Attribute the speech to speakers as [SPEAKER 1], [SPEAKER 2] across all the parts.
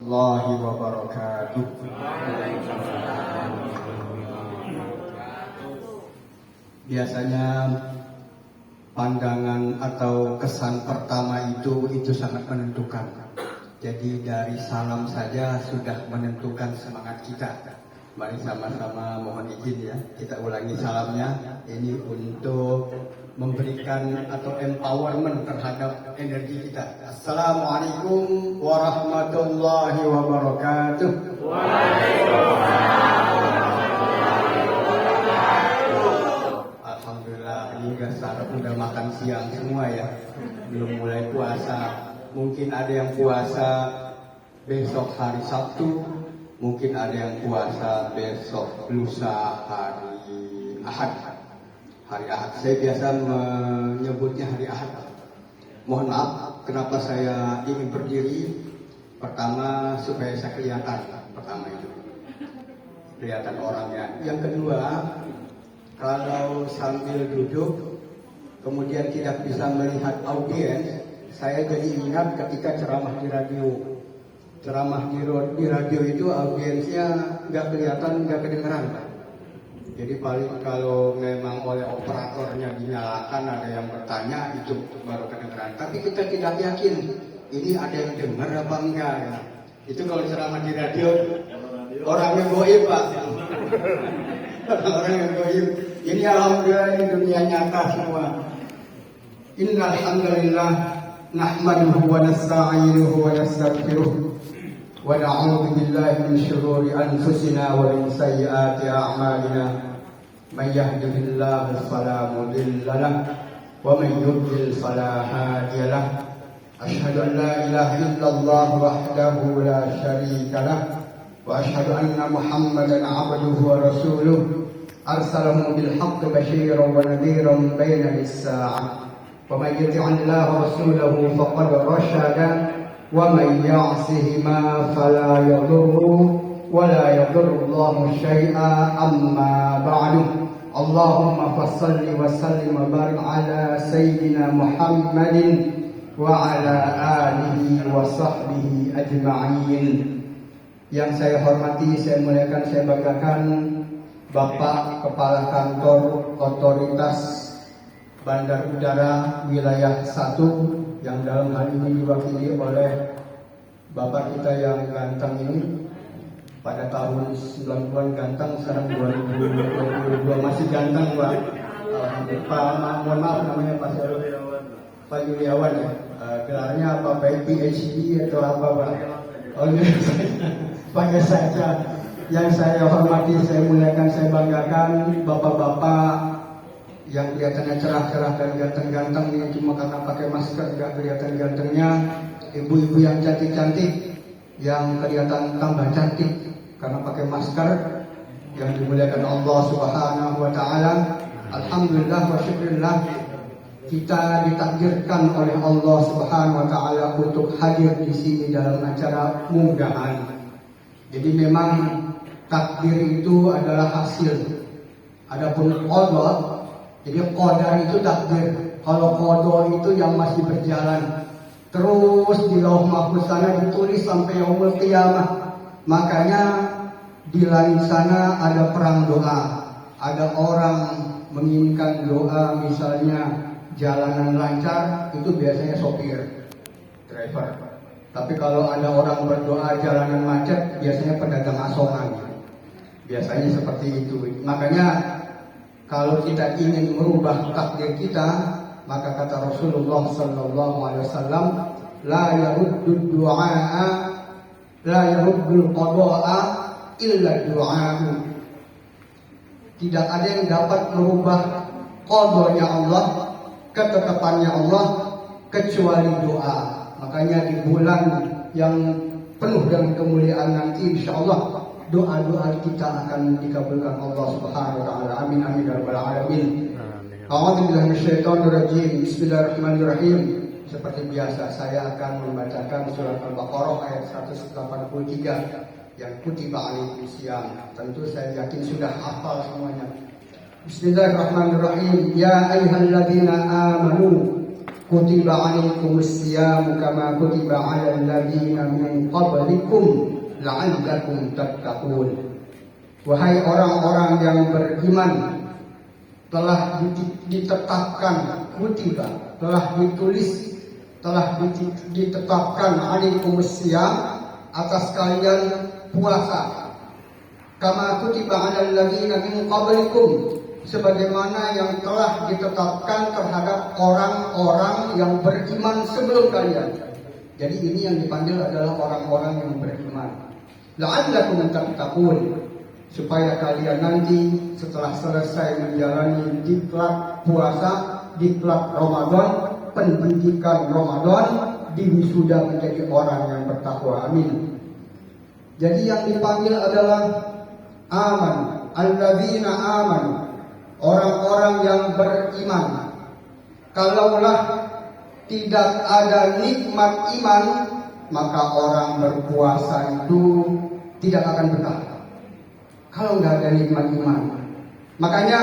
[SPEAKER 1] Allahi wabarakatuh. Biasanya pandangan atau kesan pertama itu sangat menentukan. Jadi dari salam saja sudah menentukan semangat kita. Mari sama-sama mohon izin ya, kita ulangi salamnya. Ini untuk memberikan atau empowerment terhadap energi kita. Assalamualaikum warahmatullahi wabarakatuh. Alhamdulillah, ini udah makan siang semua ya, belum mulai puasa. Mungkin ada yang puasa besok hari Sabtu, mungkin ada yang puasa besok lusa hari Ahad. Hari Ahad, saya biasa menyebutnya hari Ahad. Mohon maaf, kenapa saya ingin berdiri? Pertama, supaya saya kelihatan. Pertama itu, kelihatan orangnya. Yang kedua, kalau sambil duduk, kemudian tidak bisa melihat audiens, saya jadi ingat ketika ceramah di radio. Ceramah di radio itu audiensnya nggak kelihatan, nggak kedengeran. Jadi paling kalau memang oleh operatornya dinyalakan, ada yang bertanya, itu baru kedengeran. Tapi kita tidak yakin ini ada yang dengar apa enggak ya. Itu kalau ceramah di radio, orang yang goib Pak. Orang yang goib. Ini alhamdulillah ini dunia nyata semua. Innal hamdalillah nahmaduhu wa nasta'inuhu wa nastaghfiruh wa na'udzu billahi min shururi anfusina wa min sayyiati a'malina. Man yahdihillahu fala mudilla lahu wa man yudlil fala hadiya lahu. Asyhadu an la ilaha illallah wahdahu la syarika lahu wa asyhadu anna Muhammadan 'abduhu wa rasuluh arsalahu bil haqqi basyiran wa nadhiran baina lis-sa'ah. Wa man yuti'illah rasulahu faqad rasyada wa man ya'sihima fala yadurru wa la yadurrullahu syai'a amma ba'du. Allahumma fassalli wa sallim wa barik ala sayyidina Muhammadin wa ala alihi wa sahbihi ajma'in. Yang saya hormati, saya muliakan, saya banggakan Bapak Kepala Kantor Otoritas Bandar Udara Wilayah 1 yang dalam hal ini diwakili oleh Bapak kita yang ganteng ini. Pada tahun 90-an ganteng, sekarang 2022 masih ganteng Pak. Pak, mohon maaf namanya Pak Yuliawan ya. Gelarnya apa, baik PhD atau apa Pak? Oh iya, panggil saja. Yang saya hormati, saya muliakan, saya banggakan bapak-bapak yang kelihatannya cerah-cerah dan ganteng-ganteng ini cuma karena pakai masker gak kelihatan gantengnya. Ibu-ibu yang cantik-cantik yang kelihatan tambah cantik karena pakai masker, yang dimuliakan Allah Subhanahu wa taala. Alhamdulillah wa syukurillah, kita ditakdirkan oleh Allah Subhanahu wa taala untuk hadir di sini dalam acara munggahan. Jadi memang takdir itu adalah hasil. Adapun qada, jadi qadar itu takdir. Kalau qada itu yang masih berjalan. Terus di lauh mahfuz sana ditulis sampai yaumul qiyamah. Makanya di langit sana ada perang doa. Ada orang menginginkan doa, misalnya jalanan lancar, itu biasanya sopir, driver. Tapi kalau ada orang berdoa jalanan macet, biasanya pedagang asongan. Biasanya seperti itu. Makanya kalau kita ingin merubah takdir kita, maka kata Rasulullah sallallahu alaihi wasallam, la yaruddud du'a, la yaruddul qada'a illa du'a. Tidak ada yang dapat merubah qadanya Allah, ketetapannya Allah, kecuali doa. Makanya di bulan yang penuh dengan kemuliaan nanti, insyaallah doa-doa kita akan dikabulkan Allah Subhanahu wa taala. Amin amin ya rabbal alamin. A'udzubillahi minasyaitonir rajim. Bismillahirrahmanirrahim. Seperti biasa saya akan membacakan surat Al-Baqarah ayat 183 yang kutiba alaikum siyam. Tentu saya yakin sudah hafal semuanya. Bismillahirrahmanirrahim. Ya ayyuhalladzina amanu kutiba 'alaikumus syiyam kama kutiba 'alal ladzina min qablikum la'allakum tattaqun. Wahai orang-orang yang beriman, telah ditetapkan, kutiba, telah ditulis, telah ditetapkan 'alaikumus syiyam, atas kalian puasa, kama kutiba 'alal ladzina min qablikum, sebagaimana yang telah ditetapkan terhadap orang-orang yang beriman sebelum kalian. Jadi ini yang dipanggil adalah orang-orang yang beriman. La'allakum tattaqun, supaya kalian nanti setelah selesai menjalani diklat puasa, diklat Ramadan, pendidikan Ramadan, diwisuda menjadi orang yang bertakwa. Amin. Jadi yang dipanggil adalah aman, alladzina amanu, orang-orang yang beriman. Kalaulah tidak ada nikmat iman, maka orang berpuasa itu tidak akan betah. Kalau nggak ada nikmat iman, makanya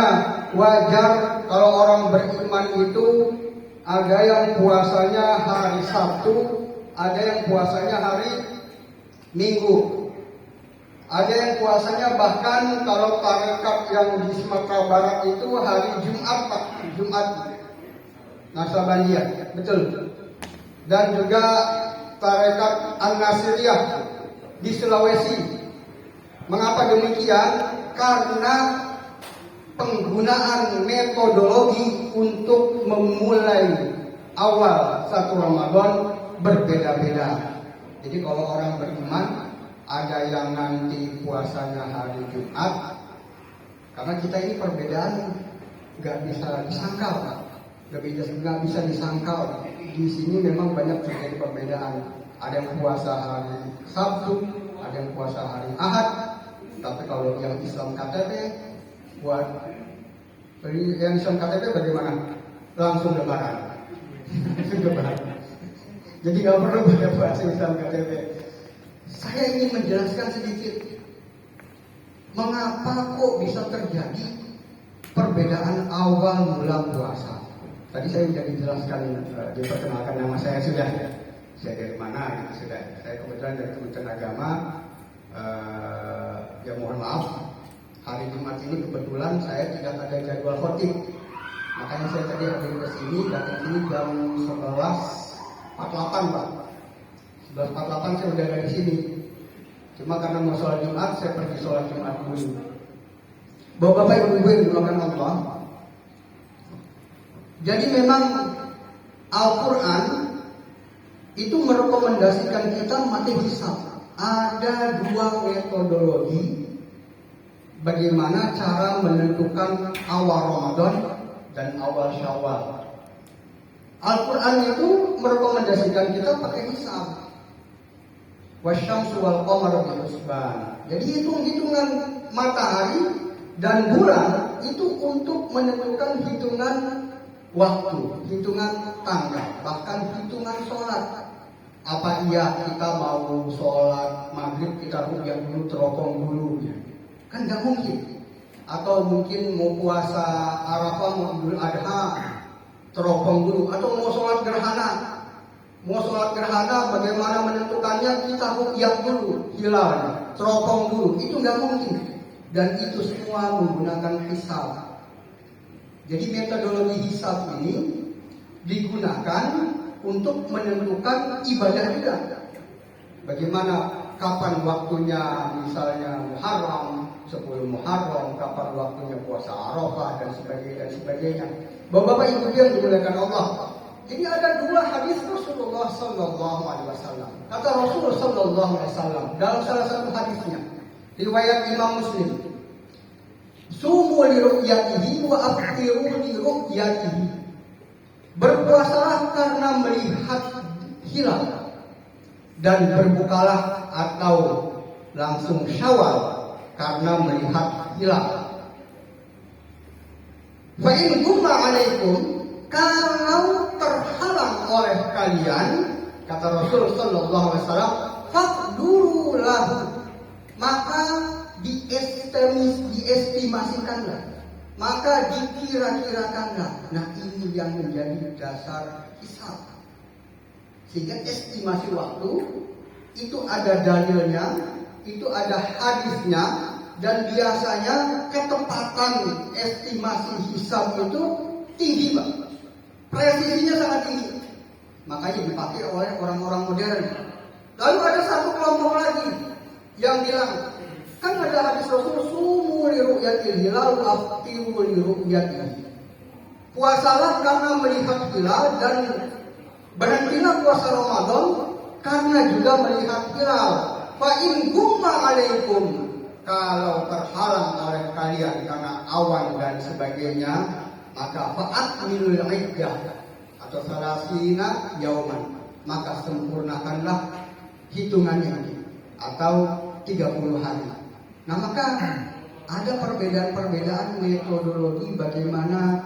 [SPEAKER 1] wajar kalau orang beriman itu ada yang puasanya hari Sabtu, ada yang puasanya hari Minggu, ada yang puasanya bahkan kalau tarekat yang di Sumatera Barat itu hari Jumat, Pak, Jumat Nasabandiyah, betul. Dan juga tarekat An-Nasiriyah di Sulawesi. Mengapa demikian? Karena penggunaan metodologi untuk memulai awal satu Ramadan berbeda-beda. Jadi kalau orang beriman, ada yang nanti puasanya hari Jumat, karena kita ini perbedaan nggak bisa disangkal, nggak bisa disangkal. Di sini memang banyak terjadi perbedaan. Ada yang puasa hari Sabtu, ada yang puasa hari Ahad. Tapi kalau yang Islam KTP, buat yang Islam KTP bagaimana? Langsung lebaran. Jadi nggak perlu pada puasa Islam KTP. Saya ingin menjelaskan sedikit mengapa kok bisa terjadi perbedaan awal mula puasa. Tadi saya sudah dijelaskan, diperkenalkan nama saya sudah. Saya dari mana? Sudah. Saya kebetulan dari Kementerian Agama. Ya mohon maaf, hari Jumat ini kebetulan saya tidak ada jadwal khotib. Makanya saya tadi hadir ke sini, datang sini jam 11.48, Pak. 11.48 saya udah ada di sini. Cuma karena mau sholat Jumat, saya pergi sholat Jumat dulu. Bapak-bapak, ibu-ibu yang dimuliakan Allah. Jadi memang Al-Quran itu merekomendasikan kita mati hisab. Ada dua metodologi bagaimana cara menentukan awal Ramadan dan awal Syawal. Al-Quran itu merekomendasikan kita pakai hisab. Wasyamsu wal qamaru bihusban. Jadi hitung-hitungan matahari dan bulan itu untuk menentukan hitungan waktu, hitungan tanggal, bahkan hitungan sholat. Apa iya kita mau sholat maghrib kita rukyah dulu, teropong dulu ya? Kan nggak mungkin. Atau mungkin mau puasa Arafah, mau Idul Adha, teropong dulu. Atau mau sholat gerhana. Mau sholat gerhana bagaimana menentukannya? Kita rukyah dulu, hilal, teropong dulu. Itu nggak mungkin. Dan itu semua menggunakan hisab. Jadi metodologi hisab ini digunakan untuk menentukan ibadah kita. Bagaimana, kapan waktunya misalnya Muharram, 10 Muharram, kapan waktunya puasa Arafah dan sebagainya. Bapak-bapak ibu yang dimuliakan Allah. Ini ada dua hadis Rasulullah sallallahu alaihi wasallam. Kata Rasulullah sallallahu alaihi wasallam dalam salah satu hadisnya, riwayat Imam Muslim. Sumu li ru'yatihi wa aftiru li ru'yatihi. Berpuasalah karena melihat hilal dan berbukalah atau langsung Syawal karena melihat hilal. Fa in gumma alaikum, kalau terhalang oleh kalian, kata Rasul sallallahu alaihi wasallam, faqduru lahu, maka diestimasikanlah, maka dikira-kirakanlah. Nah ini yang menjadi dasar hisab. Sehingga estimasi waktu itu ada dalilnya, itu ada hadisnya, dan biasanya ketepatan estimasi hisab itu tinggi, Pak. Presisinya sangat tinggi. Makanya dipakai oleh orang-orang modern. Lalu ada satu kelompok lagi yang bilang, kan ada hadis Rasul, sumu li ru'yatil hilal aftiru li ru'yatihi. Puasalah karena melihat hilal dan berhentilah puasa Ramadan karena juga melihat hilal. Fa in gumma alaikum, kalau terhalang oleh kalian karena awan dan sebagainya, maka fa'atmilul iddah atau salasina yauman, maka sempurnakanlah hitungannya atau 30 hari. Nah, maka ada perbedaan-perbedaan metodologi bagaimana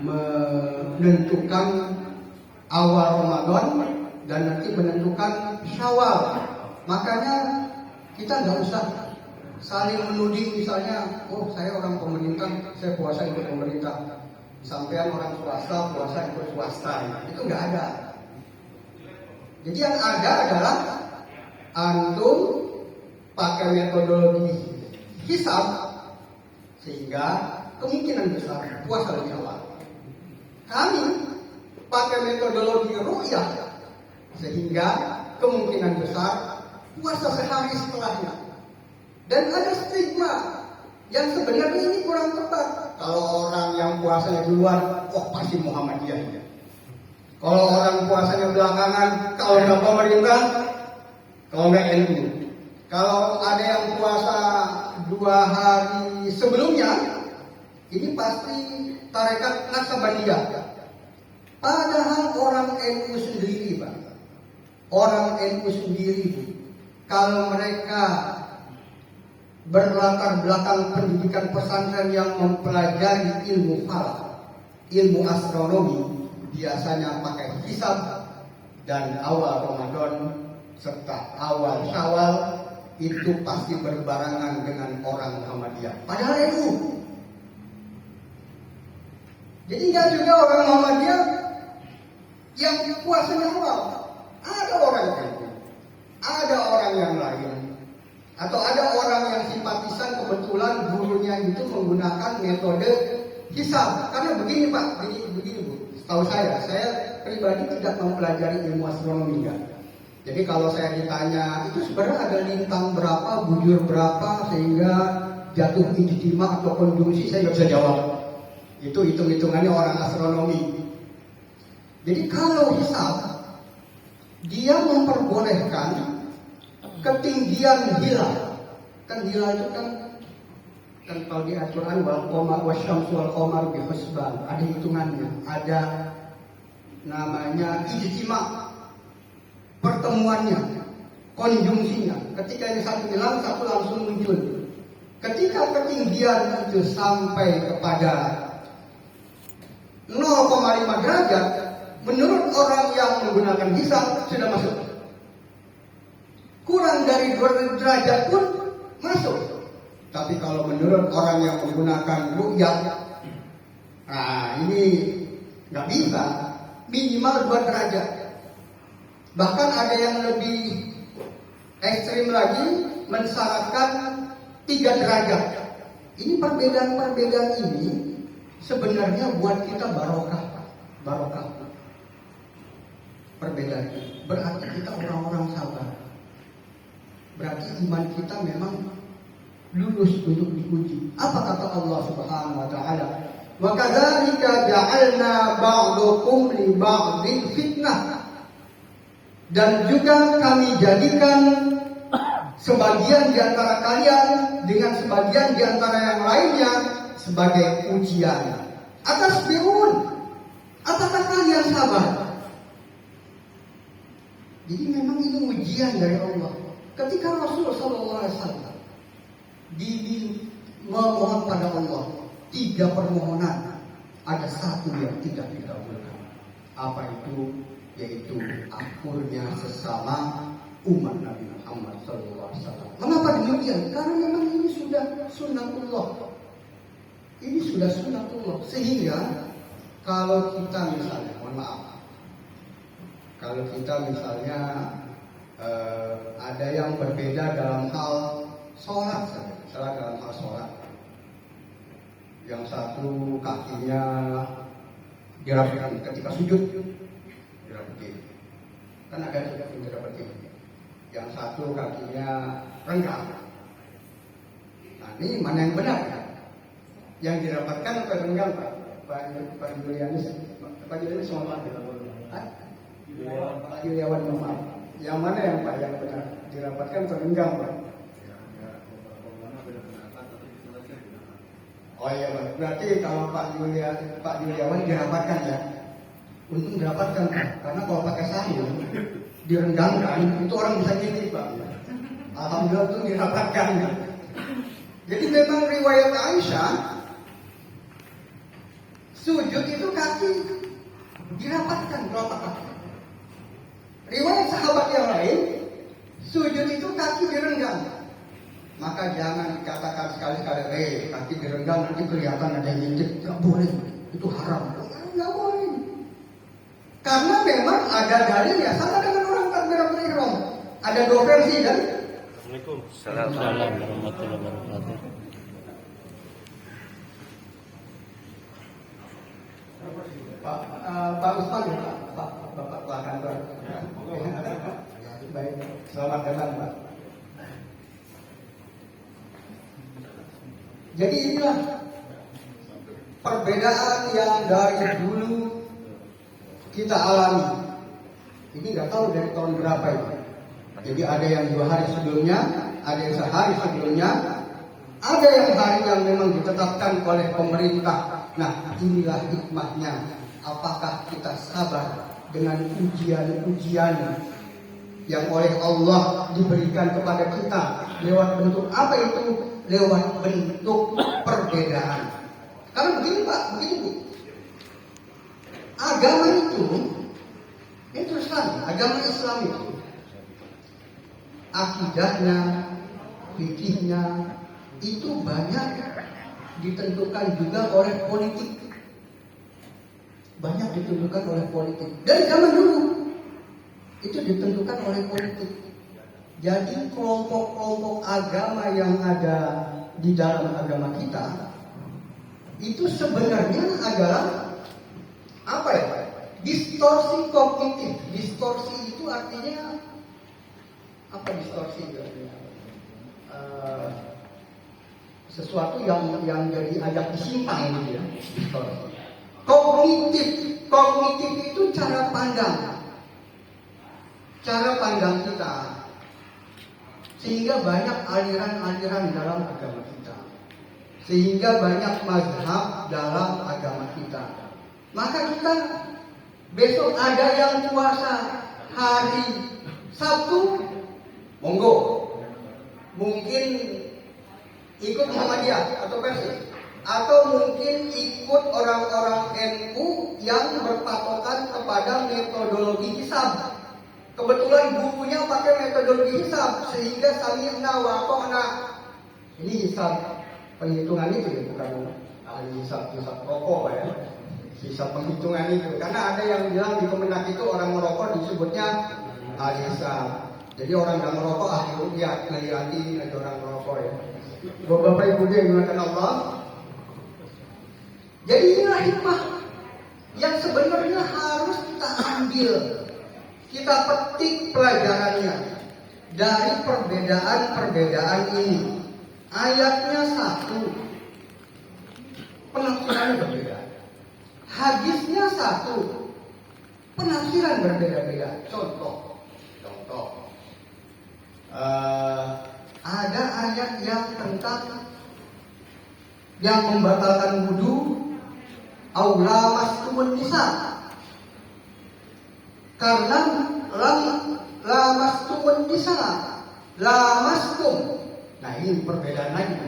[SPEAKER 1] menentukan awal Ramadan dan nanti menentukan Syawal. Makanya kita nggak usah saling menuding, misalnya, oh saya orang pemerintah, saya puasa ikut pemerintah, sampean orang swasta puasa ikut swasta. Itu nggak ada. Jadi yang ada adalah antum pakai metodologi hisab sehingga kemungkinan besar puasa lebih awal. Kami pakai metodologi ru'yah sehingga kemungkinan besar puasa sehari setelahnya. Dan ada stigma yang sebenarnya ini kurang tepat. Kalau orang yang puasanya duluan, oh pasti Muhammadiyah ya. Kalau orang puasanya belakangan, kalau nggak pemerintah, kalau nggak NU. Kalau ada yang puasa 2 hari sebelumnya, ini pasti tarekat Naksabandiyah. Padahal orang NU sendiri, Pak, orang NU sendiri, kalau mereka berlatar belakang pendidikan pesantren yang mempelajari ilmu falak, ilmu astronomi, biasanya pakai hisab, dan awal Ramadan serta awal Syawal itu pasti berbarengan dengan orang Muhammadiyah. Padahal NU. Jadi nggak juga orang Muhammadiyah yang puasanya awal. Ada orang NU, ada orang yang lain, atau ada orang yang simpatisan kebetulan gurunya itu menggunakan metode hisab. Karena begini Pak, begini Bu. Setahu saya pribadi tidak mempelajari ilmu astronomi ya. Jadi kalau saya ditanya itu sebenarnya ada lintang berapa, bujur berapa sehingga jatuh ijtima atau konjungsi, saya nggak bisa jawab. Itu hitung-hitungannya orang astronomi. Jadi kalau hisab, dia memperbolehkan ketinggian hilal. Kan hilal itu kan kalau di Al-Quran wal qamar wasyamsu wal qamar bi husban, ada hitungannya, ada namanya ijtima, pertemuannya, konjungsinya. Ketika yang satu hilang, satu langsung muncul. Ketika ketinggian itu sampai kepada 0,5 derajat, menurut orang yang menggunakan hisab sudah masuk. Kurang dari 2 derajat pun masuk. Tapi kalau menurut orang yang menggunakan ru'yah, nah ini nggak bisa, minimal 2 derajat. Bahkan ada yang lebih ekstrim lagi, mensyaratkan 3 derajat. Ini perbedaan-perbedaan ini sebenarnya buat kita barokah. Perbedaan berarti kita orang-orang sabar. Berarti iman kita memang lulus untuk diuji. Apa kata Allah Subhanahu wa taala? Wa kadzalika ja'alna ba'dakum li ba'din fitnah. Dan juga kami jadikan sebagian di antara kalian dengan sebagian di antara yang lainnya sebagai ujian. Atasbirun, apakah kalian sabar? Jadi memang itu ujian dari Allah. Ketika Rasul sallallahu alaihi wasallam memohon pada Allah 3 permohonan, ada 1 yang tidak dikabulkan. Apa itu? Yaitu akurnya sesama umat Nabi Muhammad SAW. Mengapa demikian? Karena memang ini sudah sunnatullah. Ini sudah sunnatullah. Sehingga kalau kita misalnya, mohon maaf, Kalau kita misalnya ada yang berbeda dalam hal sholat saja, misalnya dalam hal sholat, yang satu kakinya dirapikan ketika sujud, dirapikan, kan ada yang dirapikan. Yang satu kakinya renggang. Nah, ini mana yang benar? Yang dirapatkan atau renggang, Pak? Pak Julianis sama Pak Juliawan, maaf. Yang mana yang Pak yang benar? Dirapatkan atau renggang, Pak? Oh iya, Pak. Berarti kalau Pak Juliawan dirapatkan ya. Untung dirapatkan, Pak. Karena kalau pakai sayur direnggangkan, itu orang bisa gigit, Pak. Alhamdulillah itu dirapatkan. Jadi memang riwayat Aisyah, sujud itu kaki dirapatkan telapak kaki. Riwayat sahabat yang lain, sujud itu kaki direnggang. Maka jangan dikatakan sekali-kali, kaki direnggang nanti kelihatan ada yang ngintip. Gak boleh, itu haram. Gak boleh. Karena memang ada dalil ya, sama dengan orang takbiratul ihram. Ada dua versi kan?
[SPEAKER 2] Assalamualaikum warahmatullahi wabarakatuh.
[SPEAKER 1] Pak Usman ya, Bapak Ketua Kantor. Baik, selamat datang, Pak. Jadi inilah perbedaan yang dari dulu kita alami. Ini nggak tahu dari tahun berapa ini. Jadi ada yang 2 hari sebelumnya, ada yang sehari sebelumnya, ada yang hari yang memang ditetapkan oleh pemerintah. Nah, inilah hikmahnya. Apakah kita sabar dengan ujian-ujian yang oleh Allah diberikan kepada kita lewat bentuk apa itu? Lewat bentuk perbedaan. Karena begini Pak, begini Bu. Agama itu terus terang, agama Islam itu akidahnya, fikihnya itu banyak ditentukan juga oleh politik. Banyak ditentukan oleh politik. Dari zaman dulu itu ditentukan oleh politik. Jadi kelompok-kelompok agama yang ada di dalam agama kita itu sebenarnya adalah apa ya? Distorsi kognitif. Distorsi itu artinya apa distorsi itu? Sesuatu yang jadi ajak disimpang gitu ya. Distorsi. Kognitif itu cara pandang kita, sehingga banyak aliran-aliran dalam agama kita, sehingga banyak mazhab dalam agama kita. Maka kita besok ada yang puasa hari Sabtu, monggo, mungkin ikut Muhammadiyah atau Persis, atau mungkin ikut orang-orang NU yang berpatokan kepada metodologi hisab. Kebetulan bukunya pakai metodologi hisab, sehingga sami'na wa ata'na. Ini hisab penghitungan itu ya, bukan hisab rokok ya. Hisab penghitungan itu. Karena ada yang bilang di Kemenak itu orang merokok disebutnya hisab. Jadi orang yang merokok ahli ruqyah, hati ada orang merokok ya. Bapak Ibu yang dimuliakan Allah. Jadi inilah hikmah yang sebenarnya harus kita ambil, kita petik pelajarannya dari perbedaan-perbedaan ini. Ayatnya satu, penafsirannya berbeda. Hadisnya satu, penafsiran berbeda-beda. Contoh, ada ayat yang tentang yang membatalkan wudu. Aula mastumun nisa, karena lamastumun nisa, lamastum. Nah ini perbedaan lagi,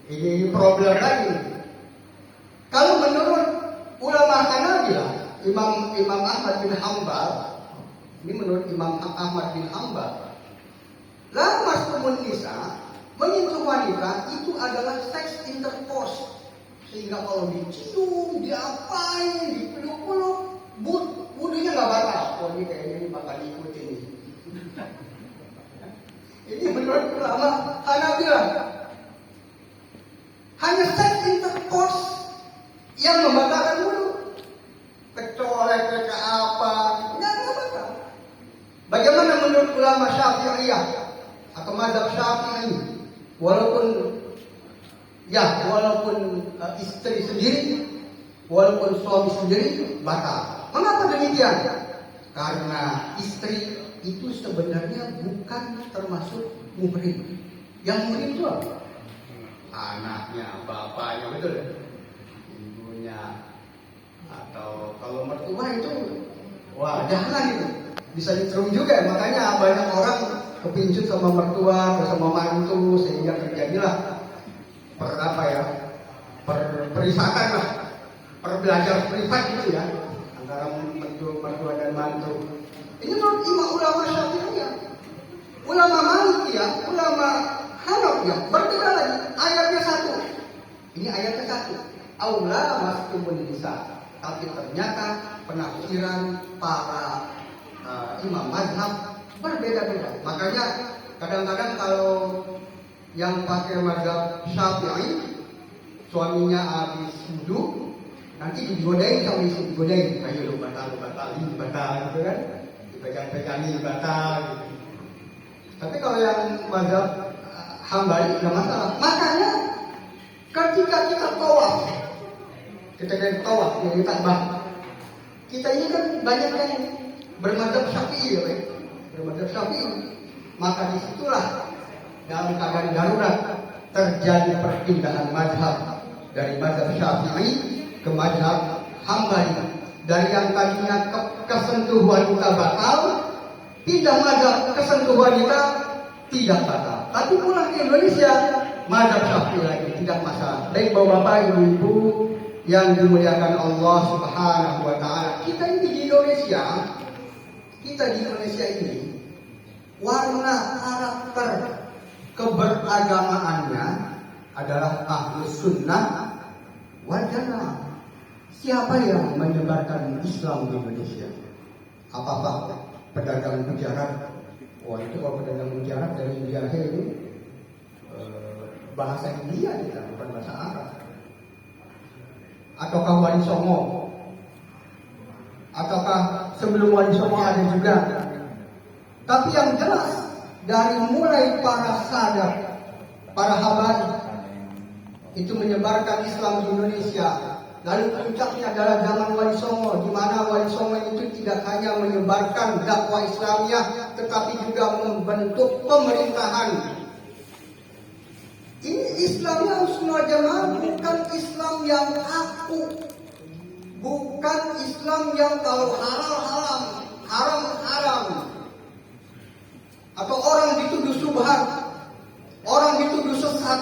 [SPEAKER 1] ini problem lagi. Kalau menurut ulama Hanabilah, Imam Ahmad bin Hambal, ini menurut Imam Ahmad bin Hambal, lamastumun nisa, menyentuh wanita itu adalah seks intercourse. Sehingga kalau dicium, diapain, dipeluk-peluk, wudunya nggak batal. Pak ini kayaknya bakal ikut ini. Ini menurut ulama Hanabilah. Hanya seks intercourse yang membatalkan dulu. Kecolek, ke apa, nggak batal. Bagaimana menurut ulama Syafi'iyah atau mazhab Syafi'i? Walaupun istri sendiri, walaupun suami sendiri batal. Mengapa demikian? Karena istri itu sebenarnya bukan termasuk muhrim. Yang muhrim itu apa? Anaknya, bapaknya, betul ya? Ibunya, atau kalau mertua itu, wah jangan itu. Bisa diterum juga, makanya banyak orang kepincut sama mertua atau sama mantu sehingga terjadilah perisakan lah, perbelajar privat gitu ya antara mertua dan mantu. Ini menurut ulama Syafi'iyah, ulama Malikiyah, ulama Hanafiyah berbeda lagi. Ayatnya satu, ini ayatnya satu. Aula mastumun nisa. Tapi ternyata penafsiran para imam mazhab berbeda-beda. Makanya kadang-kadang kalau yang pakai mazhab Syafi'i, suaminya habis wudu, nanti digodain sama istri, digodain. Ayo lu batal gitu kan? Dipegang-pegangi batal gitu. Tapi kalau yang mazhab Hambali nggak masalah. Makanya ketika kita tawaf, yang ditambah, kita ini kan banyak yang bermadzhab Syafi'i, ya, bermadzhab Syafi'i. Maka disitulah dalam keadaan darurat terjadi perpindahan mazhab dari mazhab Syafi'i ke mazhab Hambali. Dari yang tadinya kesentuh wanita batal, pindah mazhab kesentuh wanita tidak batal. Tapi pulang ke Indonesia, mazhab Syafi'i lagi, tidak masalah. Baik bapak-bapak, ibu-ibu yang dimuliakan Allah Subhanahu wa Ta'ala, kita ini di Indonesia ini warna karakter keberagamaannya adalah ahlus sunnah wal jamaah. Siapa yang menyebarkan Islam di Indonesia? Apa pedagang mujarab? Wah itu kalau pedagang mujarab dari Indonesia ini bahasa India kita, bukan bahasa Arab. Ataukah Wali Songo? Ataukah sebelum Wali Songo ada juga? Tapi yang jelas dari mulai para sadar, para habari itu menyebarkan Islam di Indonesia. Lalu puncaknya adalah zaman Wali Songo, di mana Wali Songo itu tidak hanya menyebarkan dakwah Islamiyah, tetapi juga membentuk pemerintahan. Ini Islam yang semua jamaah, bukan Islam yang kaku, bukan Islam yang kalau haram, atau orang dituduh subhat, orang dituduh sesat.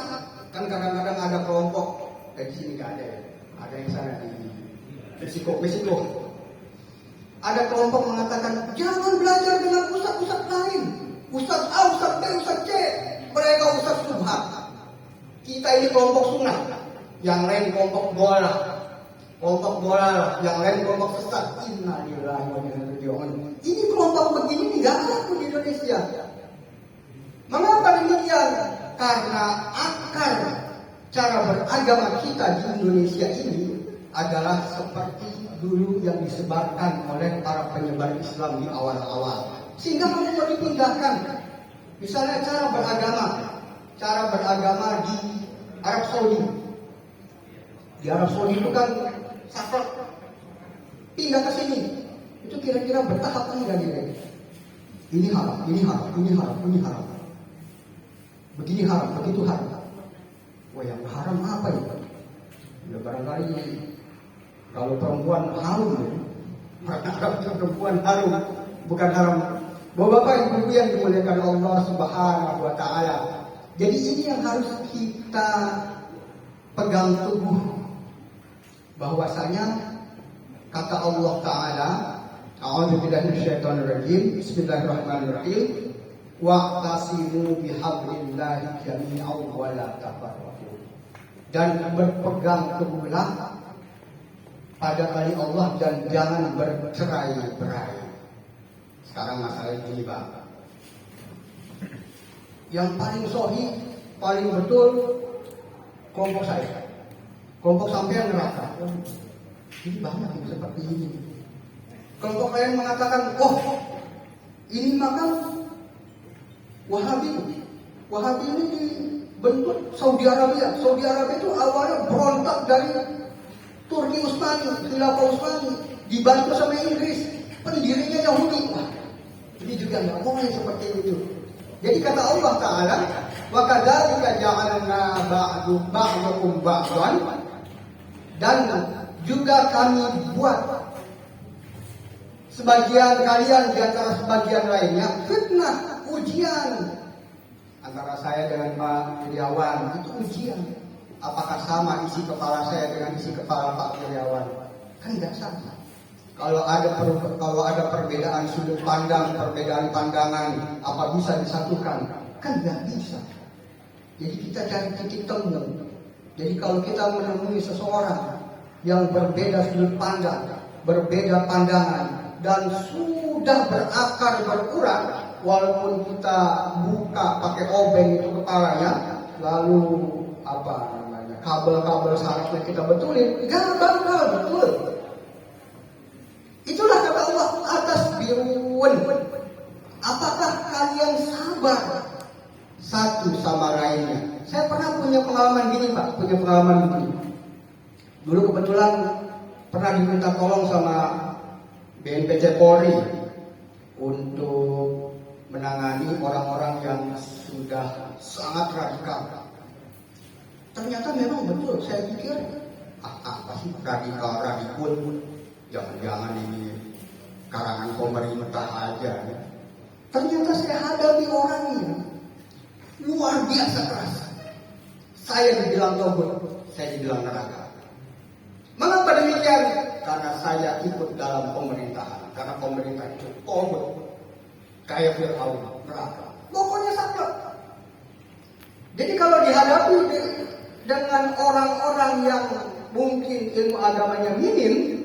[SPEAKER 1] Kan kadang-kadang ada kelompok di sini nggak ada ya. Ada yang sana di Meksiko. Ada kelompok mengatakan jangan belajar dengan ustaz-ustaz lain. Ustaz A, ustaz B, ustaz C. Mereka ustaz subhat. Kita ini kelompok sunnah. Yang lain kelompok bola. Yang lain kelompok sesat. Innalillahi wa inna ilaihi raji'un. Ini kelompok begini nggak ada di Indonesia. Mengapa demikian? Karena akar cara beragama kita di Indonesia ini adalah seperti dulu yang disebarkan oleh para penyebar Islam di awal-awal. Sehingga mau dipindahkan. Misalnya cara beragama di Arab Saudi. Di Arab Saudi itu kan saklek. Pindah ke sini. Itu kira-kira bertahap enggak dia? Ini haram. Begini haram, begitu haram. Wah yang haram apa ya? Ya barangkali kalau perempuan harum ya. Perempuan harum, bukan haram. Bapak-bapak ibu-ibu yang dimuliakan Allah Subhanahu wa Ta'ala. Jadi ini yang harus kita pegang teguh, bahwasanya kata Allah Ta'ala, a'udzubillahi minasyaitonir rajim, bismillahirrahmanirrahim, wa'tasimu bihablillahi jami'an wa la tafarraqu. Dan berpegang teguhlah pada tali Allah dan jangan bercerai-berai. Sekarang masalah gini Pak. Yang paling sahih, paling betul kelompok saya. Kelompok sampean neraka. Ini banyak yang seperti ini. Kelompok lain mengatakan, oh ini maka Wahabi. Wahabi ini dibentuk Saudi Arabia. Saudi Arabia itu awalnya berontak dari Turki Utsmani, Khilafah Utsmani, dibantu sama Inggris. Pendirinya Yahudi. Wah, ini juga nggak boleh seperti itu. Jadi kata Allah Ta'ala, wa kadzalika ja'alna ba'dakum ba'dan, dan juga kami buat sebagian kalian di antara sebagian lainnya fitnah, ujian. Antara saya dengan Pak Wiryawan itu ujian. Apakah sama isi kepala saya dengan isi kepala Pak Wiryawan? Kan tidak sama. Kalau ada perbedaan sudut pandang, perbedaan pandangan, apa bisa disatukan? Kan nggak bisa. Jadi kita cari titik temu. Jadi kalau kita menemui seseorang yang berbeda sudut pandang, berbeda pandangan, dan sudah berakar berkurang, walaupun kita buka pakai obeng itu kepalanya, lalu kabel-kabel sarafnya kita betulin, nggak bakal betul. Itulah kata Allah atas birun. Apakah kalian sabar satu sama lainnya? Saya pernah punya pengalaman gini Pak, Dulu kebetulan pernah diminta tolong sama BNPC Polri untuk menangani orang-orang yang sudah sangat radikal. Ternyata memang betul, saya pikir apa sih radikal, jangan-jangan ini karangan pemerintah aja. Ternyata saya hadapi orangnya luar biasa keras. Saya dibilang togut, saya dibilang neraka. Mengapa demikian? Karena saya ikut dalam pemerintahan. Karena pemerintah itu togut, kayak Fir'aun, neraka. Pokoknya saklek. Jadi kalau dihadapi dengan orang-orang yang mungkin ilmu agamanya minim,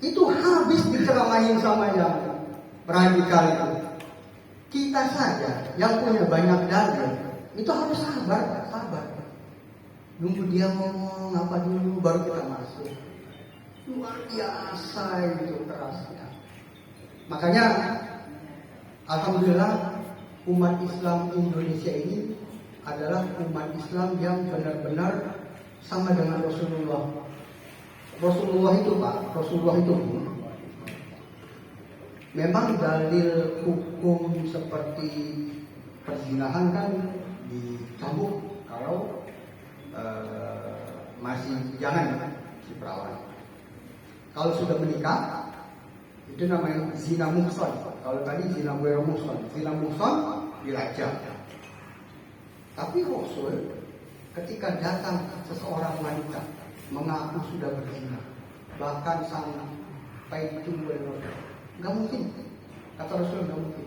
[SPEAKER 1] itu habis diceramahin sama yang radikal itu. Kita saja yang punya banyak dalil itu harus sabar. Nunggu dia ngomong apa dulu baru kita masuk. Luar biasa itu kerasnya. Makanya alhamdulillah umat Islam Indonesia ini adalah umat Islam yang benar-benar sama dengan Rasulullah. Rasulullah itu memang dalil hukum seperti perzinahan kan dicambuk kalau masih jangan si perawan. Kalau sudah menikah itu namanya zina muhsan. Kalau tadi zina ghairu muhsan, dirajam. Tapi Rasul ketika datang seseorang wanita mengaku sudah berzina, bahkan sampai timbul noda, nggak mungkin. Kata Rasul nggak mungkin.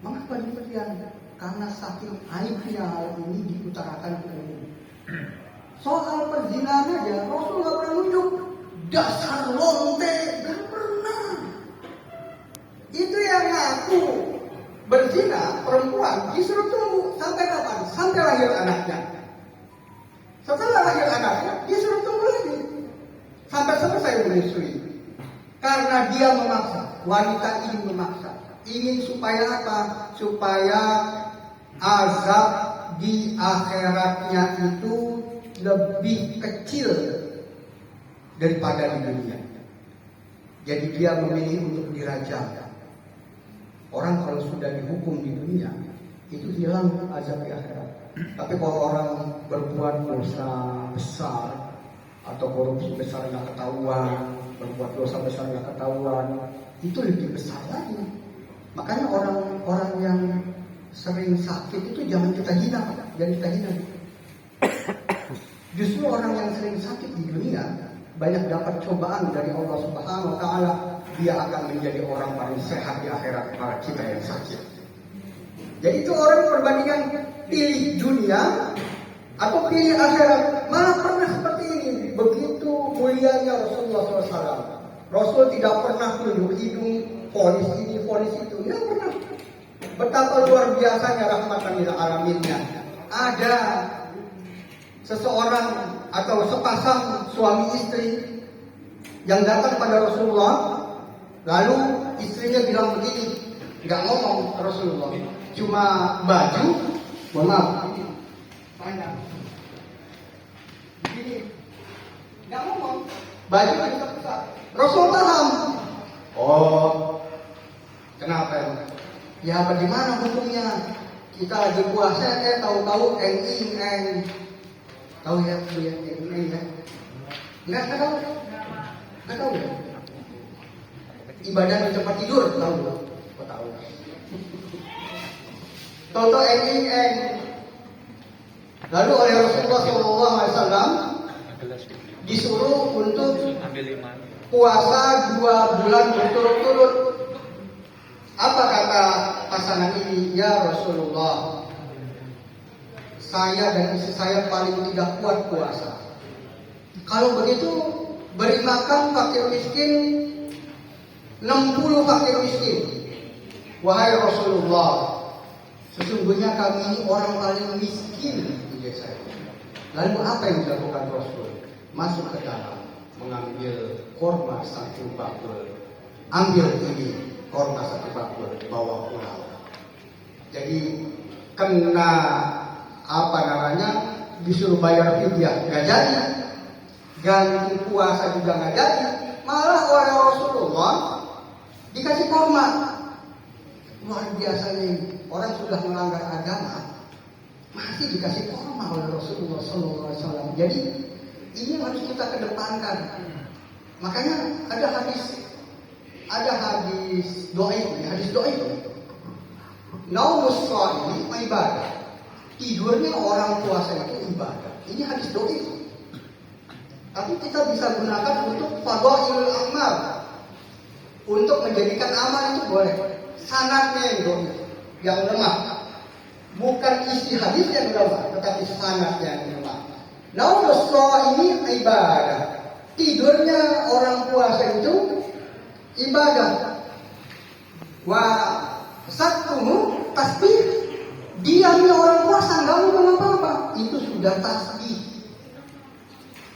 [SPEAKER 1] Mengapa demikian? Karena saking aibnya hal ini diutarakan ke umum. Soal perzinahan aja Rasul nggak pernah nunjuk dasar lonte, nggak pernah. Itu yang ngaku berzina perempuan disuruh tunggu sampai kapan? Sampai lahir anaknya. Setelah lahir anaknya, dia suruh tunggu lagi sampai selesai menyusui. Karena dia memaksa, wanita ini memaksa, ingin supaya apa? Supaya azab di akhiratnya itu lebih kecil daripada di dunia. Jadi dia memilih untuk dirajam. Orang kalau sudah dihukum di dunia, itu hilang azab di akhirat. Tapi kalau orang berbuat dosa besar atau korupsi besar nggak ketahuan, berbuat dosa besar nggak ketahuan, itu lebih besar lagi. Makanya orang-orang yang sering sakit itu jangan kita hina. Justru orang yang sering sakit di dunia banyak dapat cobaan dari Allah Subhanahu Wa Taala. Dia akan menjadi orang paling sehat di akhirat para kita yang sakit. Jadi itu orang perbandingan pilih dunia atau pilih akhirat. Malah pernah seperti ini. Begitu mulianya Rasulullah SAW. Rasul tidak pernah tunjuk hidung vonis ini, vonis itu. Nggak pernah. Betapa luar biasanya rahmatan lil alaminnya. Ada seseorang atau sepasang suami istri yang datang pada Rasulullah, lalu istrinya bilang begini, nggak ngomong Rasulullah, cuma baju, mohon maaf, ini panjang, begini, nggak ngomong, baju besar. Rasul paham. Oh, kenapa ya? Ya bagaimana hukumnya? Kita lagi puasa, tahu-tahu eng, tahu ya, Bu ya, eng ya? Nggak tahu ya? Ibadah di tempat tidur, tahu? Kok tahu? Tahu-tahu eng. Lalu oleh Rasulullah SAW disuruh untuk puasa 2 bulan berturut-turut. Apa kata pasangan ini? Ya Rasulullah, saya dan istri saya paling tidak kuat puasa. Kalau begitu, beri makan fakir miskin 60 fakir miskin. Wahai Rasulullah, sesungguhnya kami ini orang paling miskin di desa ini. Lalu apa yang dilakukan Rasul? Masuk ke dalam, mengambil korma 1 bakul. Ambil ini korma 1 bakul, bawa pulang. Jadi kena disuruh bayar fidyah nggak jadi, ganti puasa juga nggak jadi, malah oleh Rasulullah dikasih korma. Luar biasanya ini, orang sudah melanggar agama masih dikasih korma oleh Rasulullah SAW. Jadi ini harus kita kedepankan. Makanya ada hadis doa. Naumus shaimi ibadah. Tidurnya orang puasa itu ibadah. Ini hadis doa. Tapi kita bisa gunakan untuk fadhailul amal. Untuk menjadikan amal itu boleh. Sanadnya yang doa, yang lemah. Bukan isi hadis yang lemah, tetapi sanadnya yang lemah. Naumus shaimi ibadah. Tidurnya orang puasa itu ibadah. Wa satuhu tasbih. Diamnya orang puasa nggak ngomong apa-apa, itu sudah tasbih.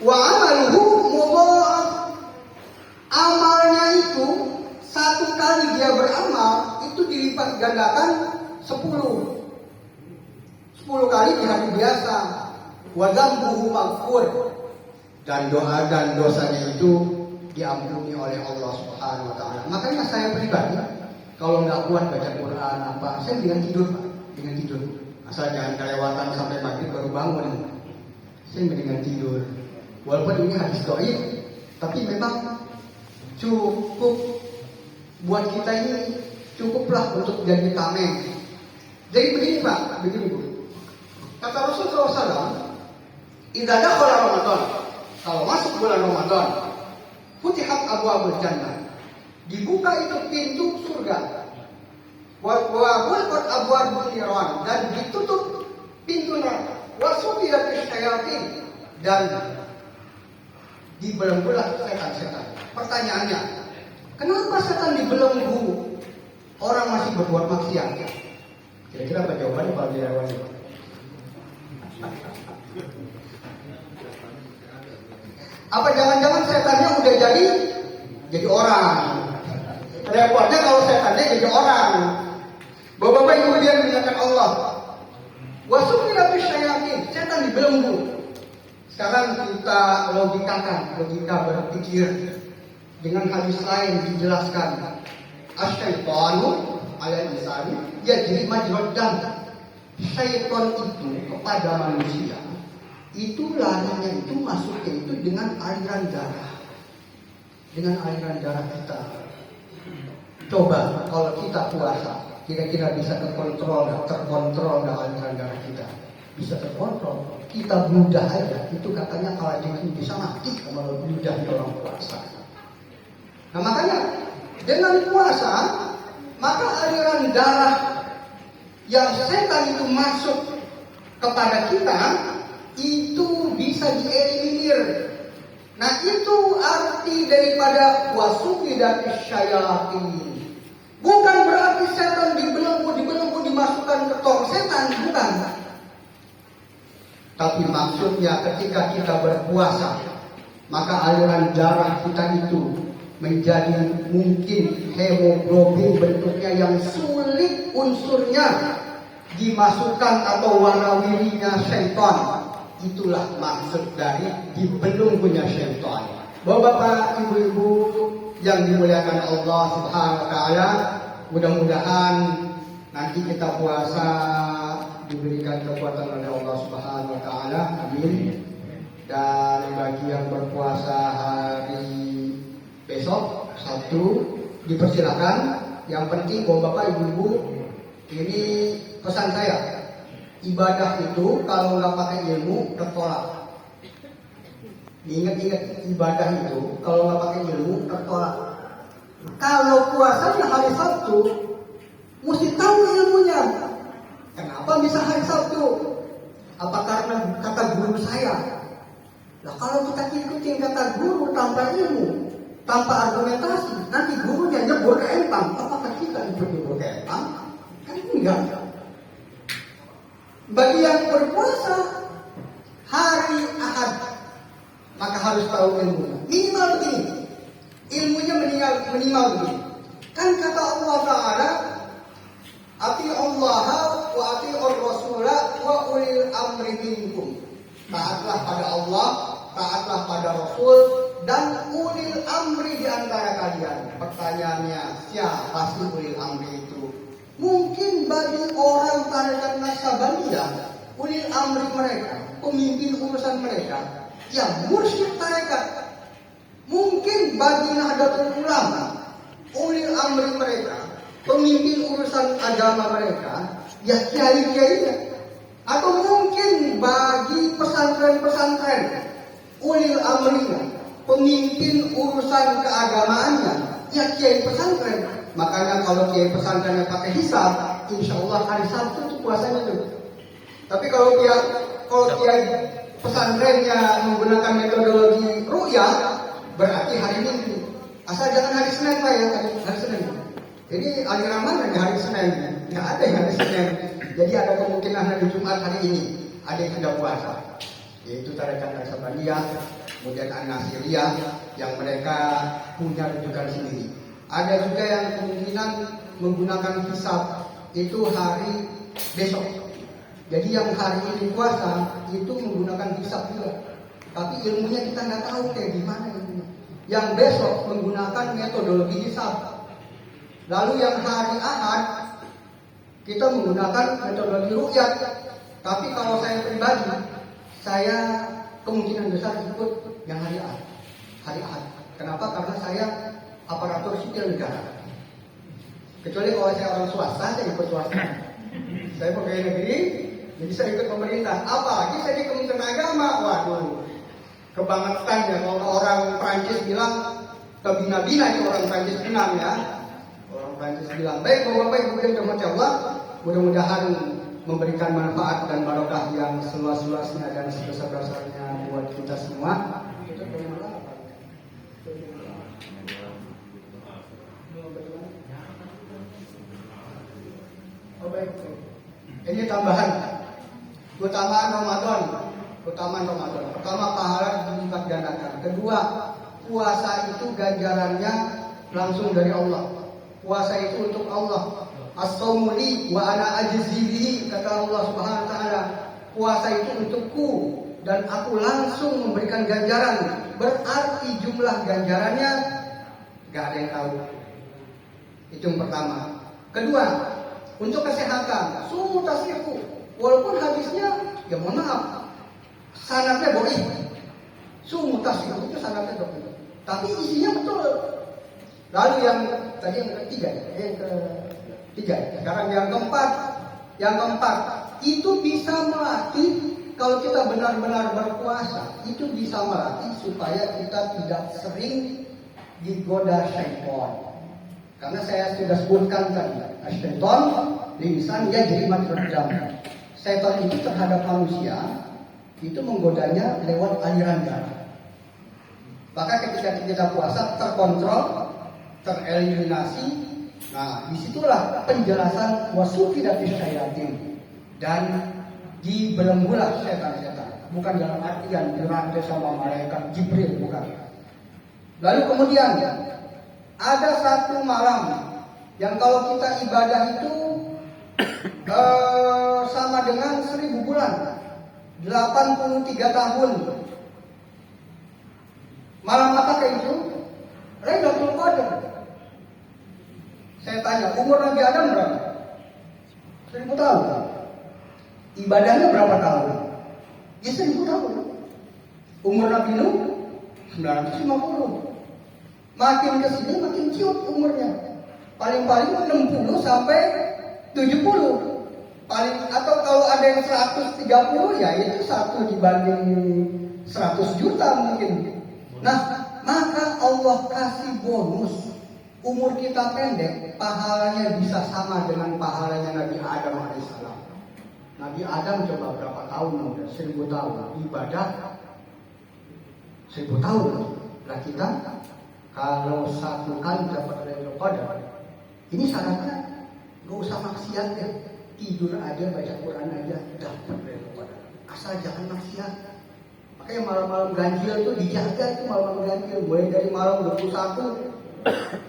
[SPEAKER 1] Wa amaluhu mudha'af. Amalnya itu 1 kali dia beramal itu dilipat gandakan 10 kali di hari biasa. Wa dzambuhu maghfur. Dan doa dan dosanya itu diampuni oleh Allah Subhanahu wa taala. Makanya saya pribadi kalau nggak kuat baca Quran saya dengan tidur. Asal jangan kelewatan sampai maghrib baru bangun. Saya dengan tidur. Walaupun ini hadis dhaif, tapi memang cukup buat kita ini, cukuplah untuk jadi tameng. Jadi begini Pak, begini Bu. Kata Rasulullah SAW, idza dakhala Ramadan, kalau masuk bulan Ramadan, futihat abwaabul jannah, dibuka itu pintu surga. Wa ghulqat abwaabun niran, dan ditutup pintu neraka. Wa sufiyatis syayatin, dan dibelenggulah setan-setan. Pertanyaannya, kenapa setan dibelenggu? Orang masih berbuat maksiat. Kira-kira apa jawabannya Pak Wirawan? Apa jangan-jangan setannya udah jadi orang? Repotnya kalau setannya jadi orang. Bapak-bapak ibu dia mengingatkan Allah. Wasufiratus syayatin, setan dibelenggu. Sekarang kita logika berpikir dengan hadis lain dijelaskan. Asyaitanu ala insani yajri majrad dam. Syaitan itu kepada manusia itu larinya itu masuknya itu dengan aliran darah. Dengan aliran darah kita. Coba kalau kita puasa, kira-kira bisa terkontrol nggak aliran darah kita? Bisa terkontrol. Kita bludah aja, itu katanya kalau itu bisa mati kalau bludah di orang puasa. Nah makanya dengan puasa, maka aliran darah yang setan itu masuk kepada kita itu bisa dieliminir. Nah itu arti daripada wasufidatis syayatin. Bukan berarti setan dibelenggu dimasukkan ke tong setan, bukan. Tapi maksudnya ketika kita berpuasa, maka aliran darah kita itu menjadi mungkin hemoglobin bentuknya yang sulit unsurnya dimasukkan atau warna-wirinya syaitan. Itulah maksud dari dibelenggunya syaitan. Bapak-bapak, ibu-ibu yang dimuliakan Allah Subhanahu wa taala, mudah-mudahan nanti kita puasa diberikan kekuatan oleh Allah Subhanahu wa taala. Amin. Dan bagi yang berpuasa hari besok Sabtu dipersilakan. Yang penting bapak ibu-ibu, ini pesan saya, ibadah itu kalau nggak pakai ilmu tertolak. Ingat-ingat, ibadah itu kalau nggak pakai ilmu tertolak. Kalau puasanya hari Sabtu, mesti tahu ilmunya. Kenapa bisa hari Sabtu? Apa karena kata guru saya? Nah, kalau kita ikutin kata guru tanpa ilmu, tanpa argumentasi, nanti gurunya nyebur ke empang. Apakah kita nyebur ke empang? Kan enggak. Bagi yang berpuasa hari Ahad, maka harus tahu ilmunya. Minimal begini, ilmunya minimal begini. Kan kata Allah Ta'ala, ati Allah wa ati Rasulah wa ulil amri minkum. Taatlah pada Allah, taatlah pada Rasul, dan ulil amri di antara kalian. Pertanyaannya, siapa sih ulil amri itu? Mungkin bagi orang tarekat Naksabandia, ulil amri mereka, pemimpin urusan mereka, yang mursyid tarekat. Mungkin bagi Nahdlatul Ulama, ulil amri mereka, pemimpin urusan agama mereka, ya kiai-kiainya. Atau mungkin bagi pesantren-pesantren, ulil amrinya, pemimpin urusan keagamaannya, ya kiai pesantren. Makanya kalau kiai pesantrennya pakai hisab, insya Allah hari Sabtu itu puasanya tuh. Tapi kalau kiai pesantrennya menggunakan metodologi ru'yah, berarti hari Minggu. Asal jangan hari Senin Pak ya, hari Senin. Jadi aliran mana di hari Senin? Nggak ada yang hari Senin. Jadi ada kemungkinan hari Jumat hari ini ada yang tidak puasa. Yaitu tarekat Naksabandia, kemudian An-Nasiriyah yang mereka punya rujukan sendiri. Ada juga yang kemungkinan menggunakan hisab, itu hari besok. Jadi yang hari ini puasa itu menggunakan hisab juga. Tapi ilmunya kita nggak tahu kayak gimana ilmunya. Yang besok menggunakan metodologi hisab. Lalu yang hari Ahad kita menggunakan metodologi ru'yat. Tapi kalau saya pribadi, saya kemungkinan besar ikut yang hari Ahad. Hari Ahad. Kenapa? Karena saya aparatur sipil negara. Kecuali kalau saya orang swasta, saya ikut swasta. Saya pegawai negeri, jadi saya ikut pemerintah. Apalagi saya di Kementerian Agama, waduh, kebangetan ya. Kalau orang Prancis bilang kebina-bina itu orang Prancis bilang ya. Orang Prancis bilang, baik bapak-bapak ibu yang dirahmati Allah, mudah-mudahan memberikan manfaat dan barokah yang seluas-luasnya dan sebesar-besarnya buat kita semua. Oh baik. Ini tambahan. Keutamaan Ramadan. Pertama, pahala dilipat gandakan. Kedua, puasa itu ganjarannya langsung dari Allah. Puasa itu untuk Allah. As-shaumu li wa ana ajzi bihi, kata Allah Subhanahu wa taala. Puasa itu untukku dan aku langsung memberikan ganjaran. Berarti jumlah ganjarannya gak ada yang tahu. Itu yang pertama. Kedua, untuk kesehatan, sumu tasyihu. Walaupun hadisnya, ya mohon maaf, sanadnya dhaif. Sumu tasyihu itu sanadnya dhaif. Tapi isinya betul. Lalu yang tadi yang ketiga, sekarang yang keempat, itu bisa melatih. Kalau kita benar-benar berpuasa, itu bisa melatih supaya kita tidak sering digoda syaitan. Karena saya sudah sebutkan tadi, syaitan lisan yajri majrad dam. Syaitan itu terhadap manusia itu menggodanya lewat aliran darah. Maka ketika kita puasa terkontrol, tereliminasi, Nah, disitulah penjelasan wasufidatis syayatin, dan dibelenggulah setan-setan. Bukan dalam artian dirantai sama malaikat Jibril, bukan. Lalu kemudian ada satu malam yang kalau kita ibadah itu sama dengan 1000 bulan, 83 tahun. Malam apakah itu? Lailatul Qadar. Saya tanya, umur Nabi Adam berapa? 1000 tahun. Ibadahnya berapa tahun? Ya 1000 tahun. Umur Nabi Nuh 950. Makin kesini makin ciut umurnya. Paling-paling 60 sampai 70. Paling, atau kalau ada yang 130 ya itu 1 dibanding 100 juta mungkin. Nah, maka Allah kasih bonus. Umur kita pendek, pahalanya bisa sama dengan pahalanya Nabi Adam alaihissalam. Nabi Adam coba berapa tahun? Udah 1000 tahun ibadah, 1000 tahun. Nah kita kalau satu kali dapat Lailatul Qadar, ini syaratnya gak usah maksiat ya, tidur aja, baca Quran aja dapat Lailatul Qadar. Asal jangan maksiat. Makanya malam-malam ganjil tuh dijaga tuh, malam-malam ganjil mulai dari malam 21.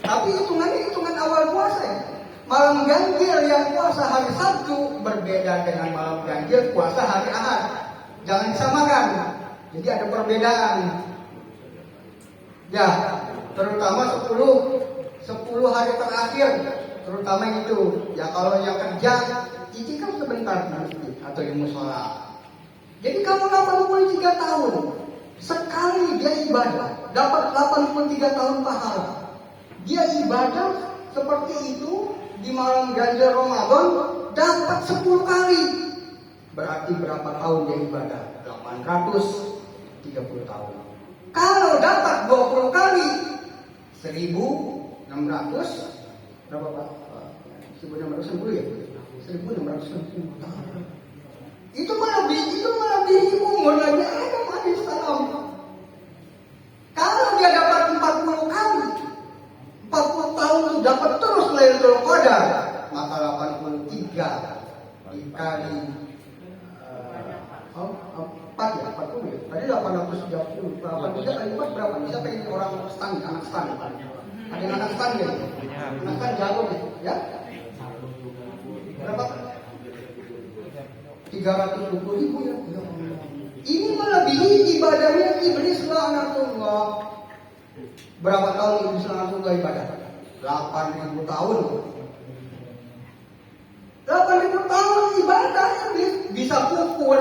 [SPEAKER 1] Tapi hitungan awal puasa ya. Malam ganjil yang puasa hari Sabtu berbeda dengan malam ganjil puasa hari Ahad. Jangan disamakan. Jadi ada perbedaan. Ya, terutama 10 hari terakhir, terutama itu. Ya kalau yang kerja, itikaf sebentar di masjid atau di musola. Jadi kalau 83 tahun sekali dia ibadah, dapat 83 tahun pahala. Dia ibadah seperti itu di malam ganjil Ramadan dapat 10 kali. Berarti berapa tahun dia ibadah? 830 tahun. Kalau dapat 20 kali 1600 berapa Pak? 1660 ya? 1660 tahun. Itu melebihi umur Nabi Adam alaihissalam. Kalau dia dapat 40 kali, 40 tahun itu dapat terus Lailatul Qadar, maka 83 dikali 4 ya, 40 ya. Tadi 830, 83 kali 4 berapa? Bisa pengen orang stan, anak stan. Ada yang anak stan ya? Anak stan jago gitu, ya? Berapa? 320.000 ya. Ini melebihi ibadahnya iblis laknatullah. Berapa tahun iblis laknatullah ibadah? 8.000 tahun. 8.000 tahun ibadah iblis bisa kufur,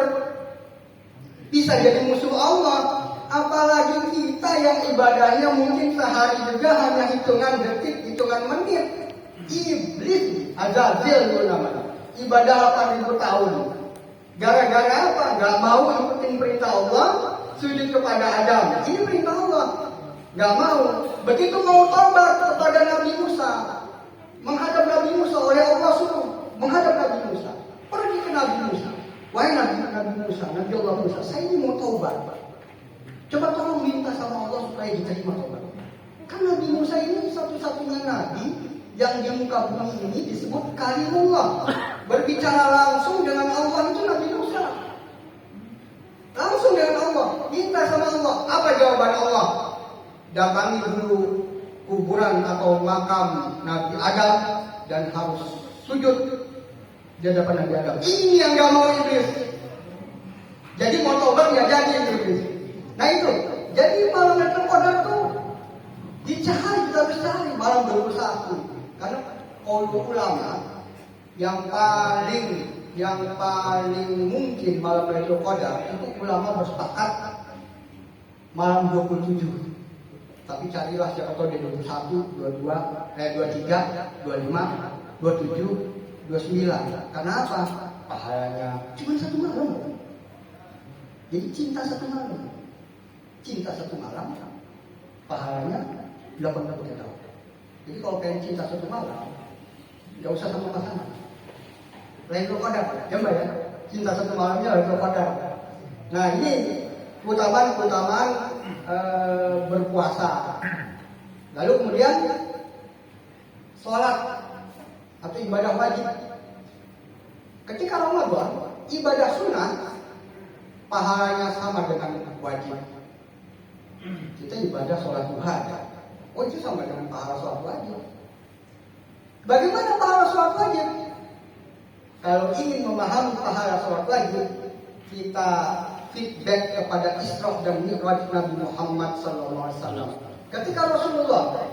[SPEAKER 1] bisa jadi musuh Allah. Apalagi kita yang ibadahnya mungkin sehari juga hanya hitungan detik, hitungan menit. Iblis Azazil itu namanya. Ibadah 8.000 tahun. Gara-gara apa? Gak mau ikutin perintah Allah, sujud kepada Adam. Ini perintah Allah. Gak mau. Begitu mau tobat kepada Nabi Musa, menghadap Nabi Musa, oleh Allah suruh menghadap Nabi Musa. Pergi ke Nabi Musa. Wahai Nabi Musa, Nabi Allah Musa, saya ini mau tobat. Coba tolong minta sama Allah supaya diterima tobat. Kan Nabi Musa ini satu-satunya Nabi yang di muka bumi ini disebut kalimullah. Berbicara langsung dengan Allah itu Nabi Musa. Langsung dengan Allah, minta sama Allah. Apa jawaban Allah? Datangi dulu kuburan atau makam Nabi Adam dan harus sujud di hadapan Nabi Adam. Ini yang gak mau iblis. Jadi mau tobat ya jadi iblis. Nah itu, jadi malam Lailatul Qadar tuh dicari, kita harus cari malam 21. Karena ulama yang paling mungkin malam Lailatul Qadar itu ulama bersepakat malam 27. Tapi carilah siapa tahu dia 21, 22, 23, 25, 27, 29. Karena apa? Pahalanya cuma 1 malam. Jadi cinta 1 malam. Cinta 1 malam pahalanya 80 tahun. Jadi kalau pengen cinta 1 malam, gak usah sama pasangan. Lailatul Qadar, coba ya. Cinta 1 malamnya Lailatul Qadar. Nah ini keutamaan berpuasa. Lalu kemudian sholat atau ibadah wajib. Ketika Ramadan, ibadah sunnah pahalanya sama dengan wajib. Kita ibadah sholat duha, oh itu sama dengan pahala sholat wajib. Bagaimana pahala sholat wajib? Kalau ingin memahami pahala sholat wajib, kita feedback kepada Isra dan Mi'raj Nabi Muhammad SAW. Ketika Rasulullah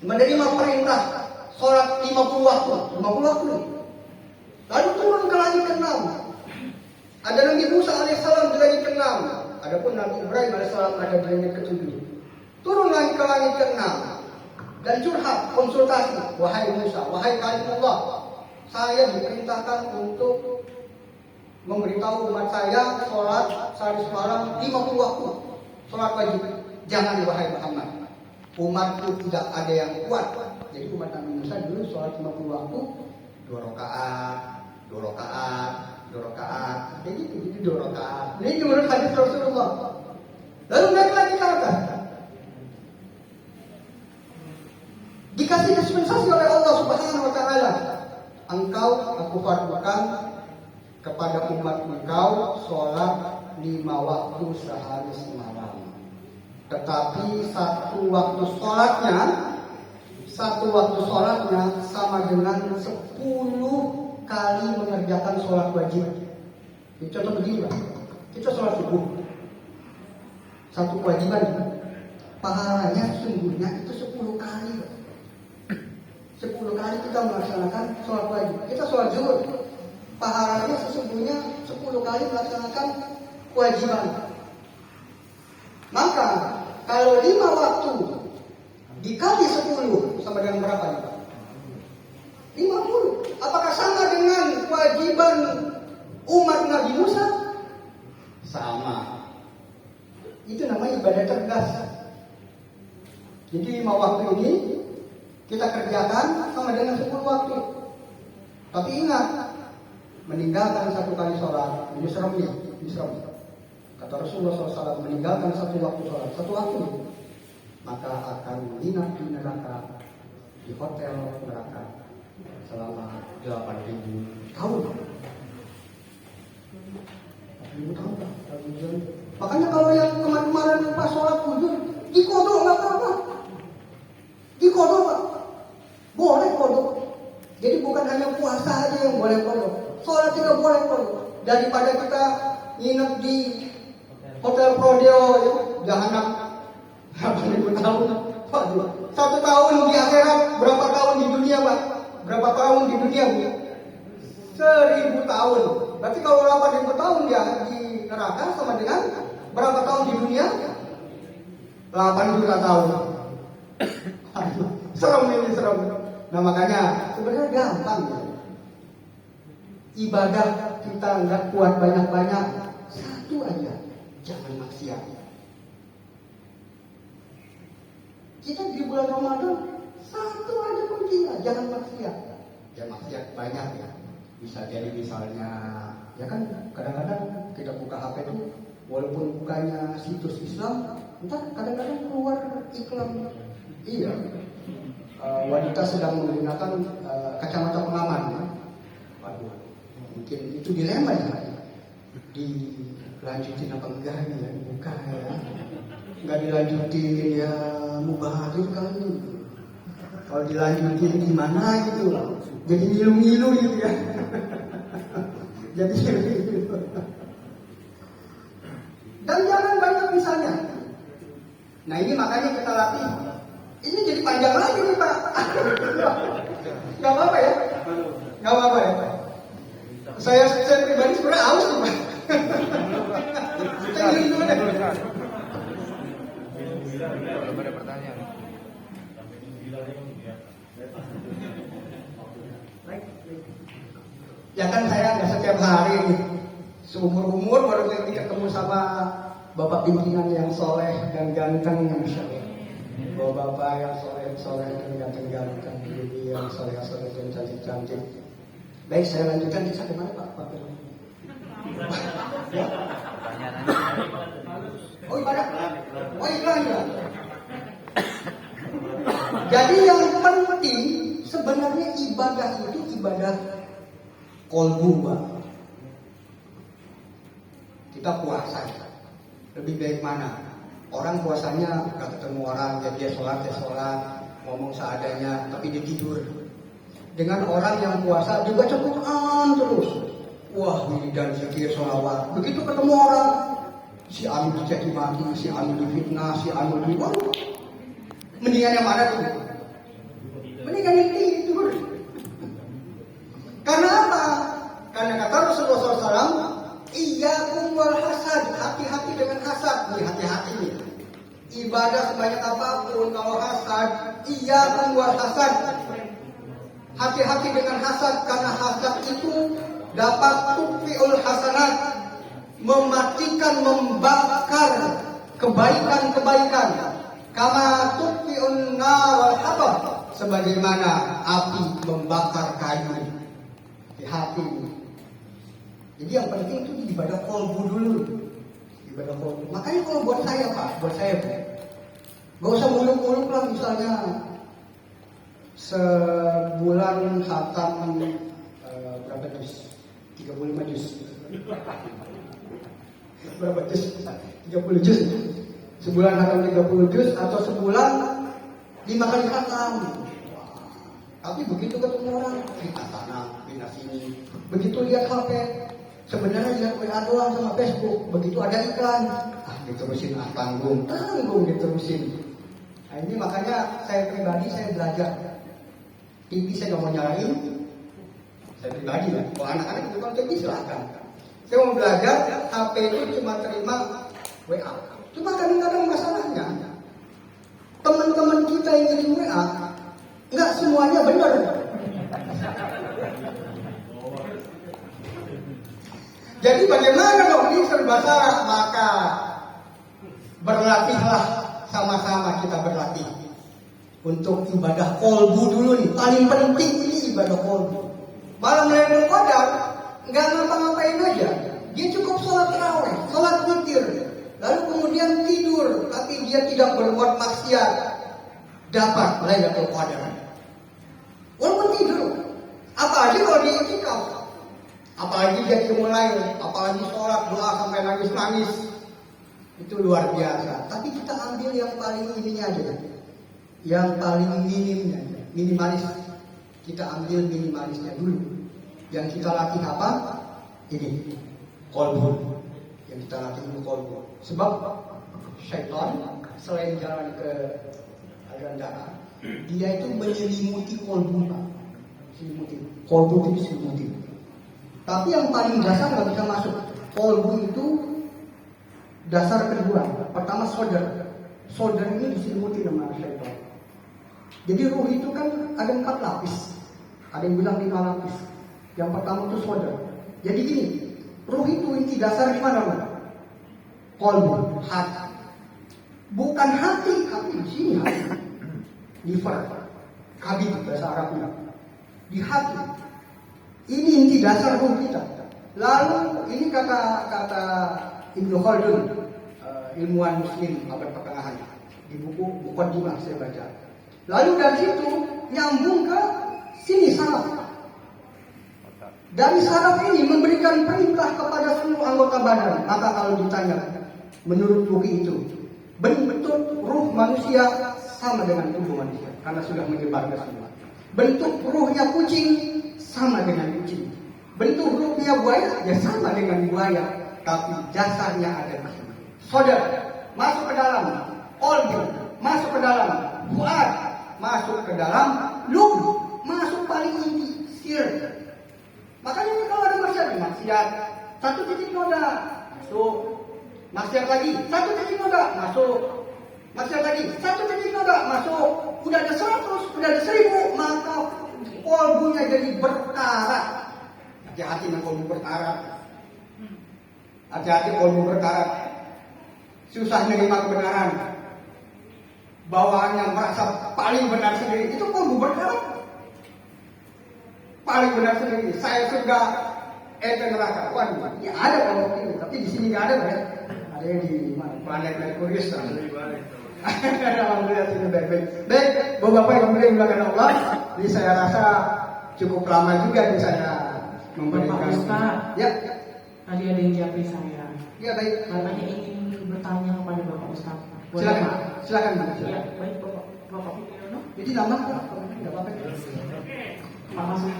[SPEAKER 1] menerima perintah sholat 50 waktu, lalu turun ke langit ke-6. Ada Nabi Musa alaihissalam di langit ke-6. Adapun Nabi Ibrahim alaihissalam ada di langit ke-7. Turun lagi ke langit ke-6 dan curhat, konsultasi. Wahai Musa, wahai kalimullah, saya diperintahkan untuk memberitahu umat saya sholat sehari semalam 50 waktu sholat wajib. Jangan wahai Muhammad, umatku tidak ada yang kuat. Jadi umat Nabi Musa dulu sholat 50 waktu 2 rakaat. Jadi 2 rakaat. Ini menurut hadis Rasulullah. Lalu naik lagi ke atas. Dikasih dispensasi oleh Allah Subhanahu wa taala. Aku fardukan kepada umat engkau sholat 5 waktu sehari semalam. Tetapi satu waktu sholatnya sama dengan 10 kali mengerjakan sholat wajib. Contoh begini Pak, kita sholat subuh, satu kewajiban, pahalanya sesungguhnya itu 10 kali Pak. 10 kali kita melaksanakan sholat wajib. Kita sholat zuhur, pahalanya sesungguhnya 10 kali melaksanakan kewajiban. Maka kalau 5 waktu dikali 10 sama dengan berapa nih Pak? 50. Apakah sama dengan kewajiban umat Nabi Musa? Sama. Itu namanya ibadah cerdas. Jadi 5 waktu ini kita kerjakan sama dengan 10 waktu. Tapi ingat, meninggalkan satu kali sholat, ini serem. Kata Rasulullah SAW, meninggalkan satu waktu sholat, satu waktu, maka akan menginap di neraka, di hotel neraka selama 8.000 tahun. 8.000 tahun. Makanya kalau yang kemarin-kemarin pas sholat hujur, dikodok nggak apa-apa. Dikodok Pak, boleh kodok. Jadi bukan hanya puasa aja yang boleh kodok, sholat juga boleh kodok. Daripada kita nginep di hotel Prodeo, ya, jahanam 8.000 tahun. Waduh, 1 tahun di akhirat, berapa tahun di dunia Pak? Berapa tahun di dunia Bu? 1000 tahun. Berarti kalau 8.000 tahun dia di neraka sama dengan berapa tahun di dunia? 8 juta tahun. Aduh, serem. Nah makanya sebenarnya gampang ya. Ibadah kita nggak kuat banyak-banyak, satu aja, jangan maksiat. Kita di bulan Ramadan satu aja kuncinya, jangan maksiat. Ya maksiat banyak ya. Bisa jadi misalnya, ya kan kadang-kadang kita buka HP itu, walaupun bukanya situs Islam, entar kadang-kadang keluar iklan. Iya, wanita sedang menggunakan kacamata pengaman. Ya. Waduh, mungkin itu dilema ya. Dilanjutin apa enggak ya, buka ya. Enggak dilanjutin ya mubahadir kali. Kalau dilanjutin gimana gitu, jadi ngilu-ngilu gitu ya. Jadi gitu. Dan jangan banyak misalnya. Nah ini makanya kita latih. Ini jadi panjang lagi nih Pak. Gak apa-apa ya? Gak apa-apa ya? Saya pribadi sebenarnya haus nih Pak. Kita ngilu dulu deh.
[SPEAKER 2] Belum ada pertanyaan.
[SPEAKER 1] Ya kan saya nggak setiap hari nih, seumur-umur baru ketemu sama bapak pimpinan yang soleh dan ganteng, Masya Allah. Bapak yang soleh dan ganteng-ganteng, ibu yang soleh dan cantik-cantik. Baik, saya lanjutkan. Bisa kemana Pak? Ya? Oh ibadah. Oh ibadah. Jadi yang penting sebenarnya ibadah kolbu, Pak. Kita puasa. Lebih baik mana? Orang puasanya gak ketemu orang, dia sholat, ngomong seadanya, tapi dia tidur. Dengan orang yang puasa, dia baca Quran terus. Wah, wiridan, zikir, sholawat. Begitu ketemu orang, si Anu dicaci maki, si Anu difitnah, si Anu dibuang. Mendingan yang mana tuh? Mendingan yang tidur. Karena apa? Karena kata Rasulullah SAW, iyyakum wal hasad, hati-hati dengan hasad. Nih, hati-hati nih. Ibadah sebanyak apapun, kalau hasad, iyyakum wal hasad. Hati-hati dengan hasad, karena hasad itu dapat tukfi'ul hasanat, mematikan, membakar kebaikan-kebaikan. Kama tukfi'un nar al-hatab, sebagaimana api membakar kayu. Hati-hati. Jadi yang penting itu ibadah kolbu dulu. Ibadah kolbu. Makanya kalau buat saya Pak, gak usah muluk-muluk lah, misalnya sebulan khatam berapa juz? 35 juz. Berapa juz? 30 juz. Sebulan khatam 30 juz atau sebulan 5 kali khatam. Tapi begitu ketemu orang, kita sana, pindah sini. Begitu lihat HP, sebenarnya lihat WA doang sama Facebook. Begitu ada iklan, diterusin, tanggung diterusin. Nah ini makanya saya pribadi, saya belajar. TV saya nggak mau nyalain. Saya pribadi ya. Kalau anak-anak itu kan TV silakan. Saya mau belajar, HP itu cuma terima WA. Cuma kadang-kadang masalahnya, teman-teman kita yang ngirim WA, nggak semuanya benar. Jadi bagaimana dong, ini serba salah? Maka berlatihlah, sama-sama kita berlatih untuk ibadah kolbu dulu nih. Paling penting ini ibadah kolbu. Malam Lailatul Qadar nggak ngapa-ngapain aja, dia cukup sholat tarawih, sholat witir, lalu kemudian tidur, tapi dia tidak berbuat maksiat, dapat Lailatul Qadar. Walaupun tidur, apalagi kalau dia itikaf, apalagi dia mulai, apalagi sholat doa sampai nangis-nangis, itu luar biasa. Tapi kita ambil yang paling ininya aja, yang paling minimnya, minimalis. Kita ambil minimalisnya dulu. Yang kita latih apa? Ini, kolbu. Yang kita latih dulu kolbu. Sebab syaitan selain jalan ke aliran darah, dia itu menyelimuti kolbu, Pak. Kolbu itu diselimuti. Tapi yang paling dasar nggak bisa masuk. Kolbu itu dasar kedua. Pertama sodar. Sodar ini diselimuti sama syaitan. Jadi ruh itu kan ada 4 lapis. Ada yang bilang 5 lapis. Yang pertama itu sodar. Jadi gini, ruh itu inti dasar di mana, Pak? Kolbu, hati. Bukan hati, tapi di sini hati. Liver, kabid bahasa Arabnya. Di hati. Ini inti dasar ruh kita. Lalu ini kata Ibnu Khaldun, ilmuwan Muslim abad pertengahan, di buku Muqaddimah saya baca. Lalu dari situ nyambung ke sini saraf. Dari saraf ini memberikan perintah kepada seluruh anggota badan. Maka kalau ditanya, menurut Ruhi itu, bentuk ruh manusia sama dengan tubuh manusia karena sudah menyebar ke semua. Bentuk ruhnya kucing sama dengan kucing. Bentuk ruhnya buaya ya sama dengan buaya, tapi dasarnya ada di sini. Sodar masuk ke dalam, kolbu masuk ke dalam, fuad masuk ke dalam, lub masuk paling inti, sir. Makanya ini kalau ada maksiat, 1 titik noda masuk, maksiat lagi 1 titik noda masuk, maksiat lagi 1 titik noda masuk. Udah ada 100, udah ada 1000, maka kolbunya jadi berkarat. Hati-hati dengan kolbu berkarat. Hati-hati kolbu berkarat. Susah menerima kebenaran. Bawaannya merasa paling benar sendiri. Itu kolbu berkarat. Paling benar sendiri. Saya surga, ente neraka. Waduh, ya ada kalau itu, tapi di sini nggak ada, ya. Ada yang di mana? Planet Merkurius. Alhamdulillah sini baik-baik. Baik, bapak-bapak yang mulia yang dimuliakan Allah. Jadi saya rasa cukup lama juga nih saya
[SPEAKER 3] Bapak
[SPEAKER 1] memberikan.
[SPEAKER 3] Ustaz,
[SPEAKER 1] Ya,
[SPEAKER 3] tadi ada yang japri saya.
[SPEAKER 1] ya baik.
[SPEAKER 3] Katanya ingin bertanya kepada Bapak Ustaz. Boleh,
[SPEAKER 1] Silakan,
[SPEAKER 3] Pak?
[SPEAKER 1] silakan. Bu.
[SPEAKER 3] Ya, baik Bapak. Bapak Putiono.
[SPEAKER 1] Jadi nama nggak apa-apa.
[SPEAKER 3] Pak Masud.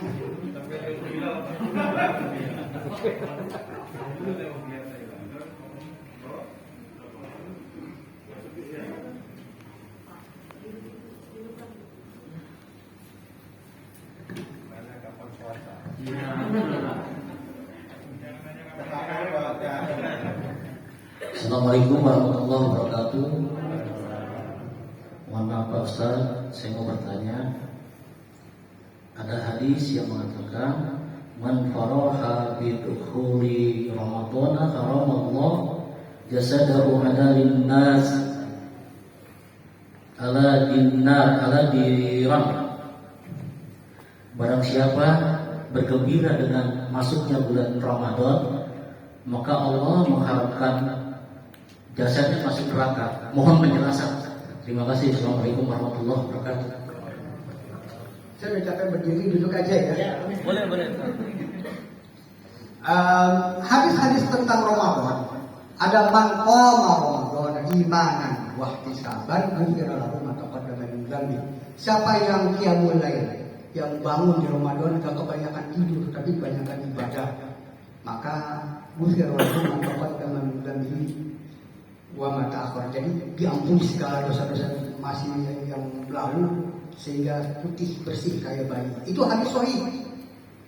[SPEAKER 4] Assalamualaikum warahmatullahi wabarakatuh. Mohon maaf Pak Ustaz, saya mau bertanya. Ada hadis yang mengatakan man faraha bi dukhuli Ramadan haramallah jasadahu ala linnas ala diran. Barang siapa bergembira dengan masuknya bulan Ramadan, maka Allah mengharapkan jasadnya masuk neraka. Mohon penjelasan. Terima kasih. Assalamualaikum warahmatullahi wabarakatuh.
[SPEAKER 1] Saya ucapkan berdiri duduk aja ya.
[SPEAKER 2] Boleh, boleh.
[SPEAKER 1] Hadis-hadis tentang Ramadan ada man qama Ramadan imanan wa ihtisaban ghufira lahu ma taqaddama min dzambi. Siapa yang qiyamul lail, yang bangun di Ramadan gak kebanyakan tidur tapi kebanyakan ibadah, maka ghufira lahu ma taqaddama min dzambi wa ma ta'akhkhar. Jadi diampuni segala dosa-dosa masih yang lalu sehingga putih bersih kayak bayi. Itu hadis sahih.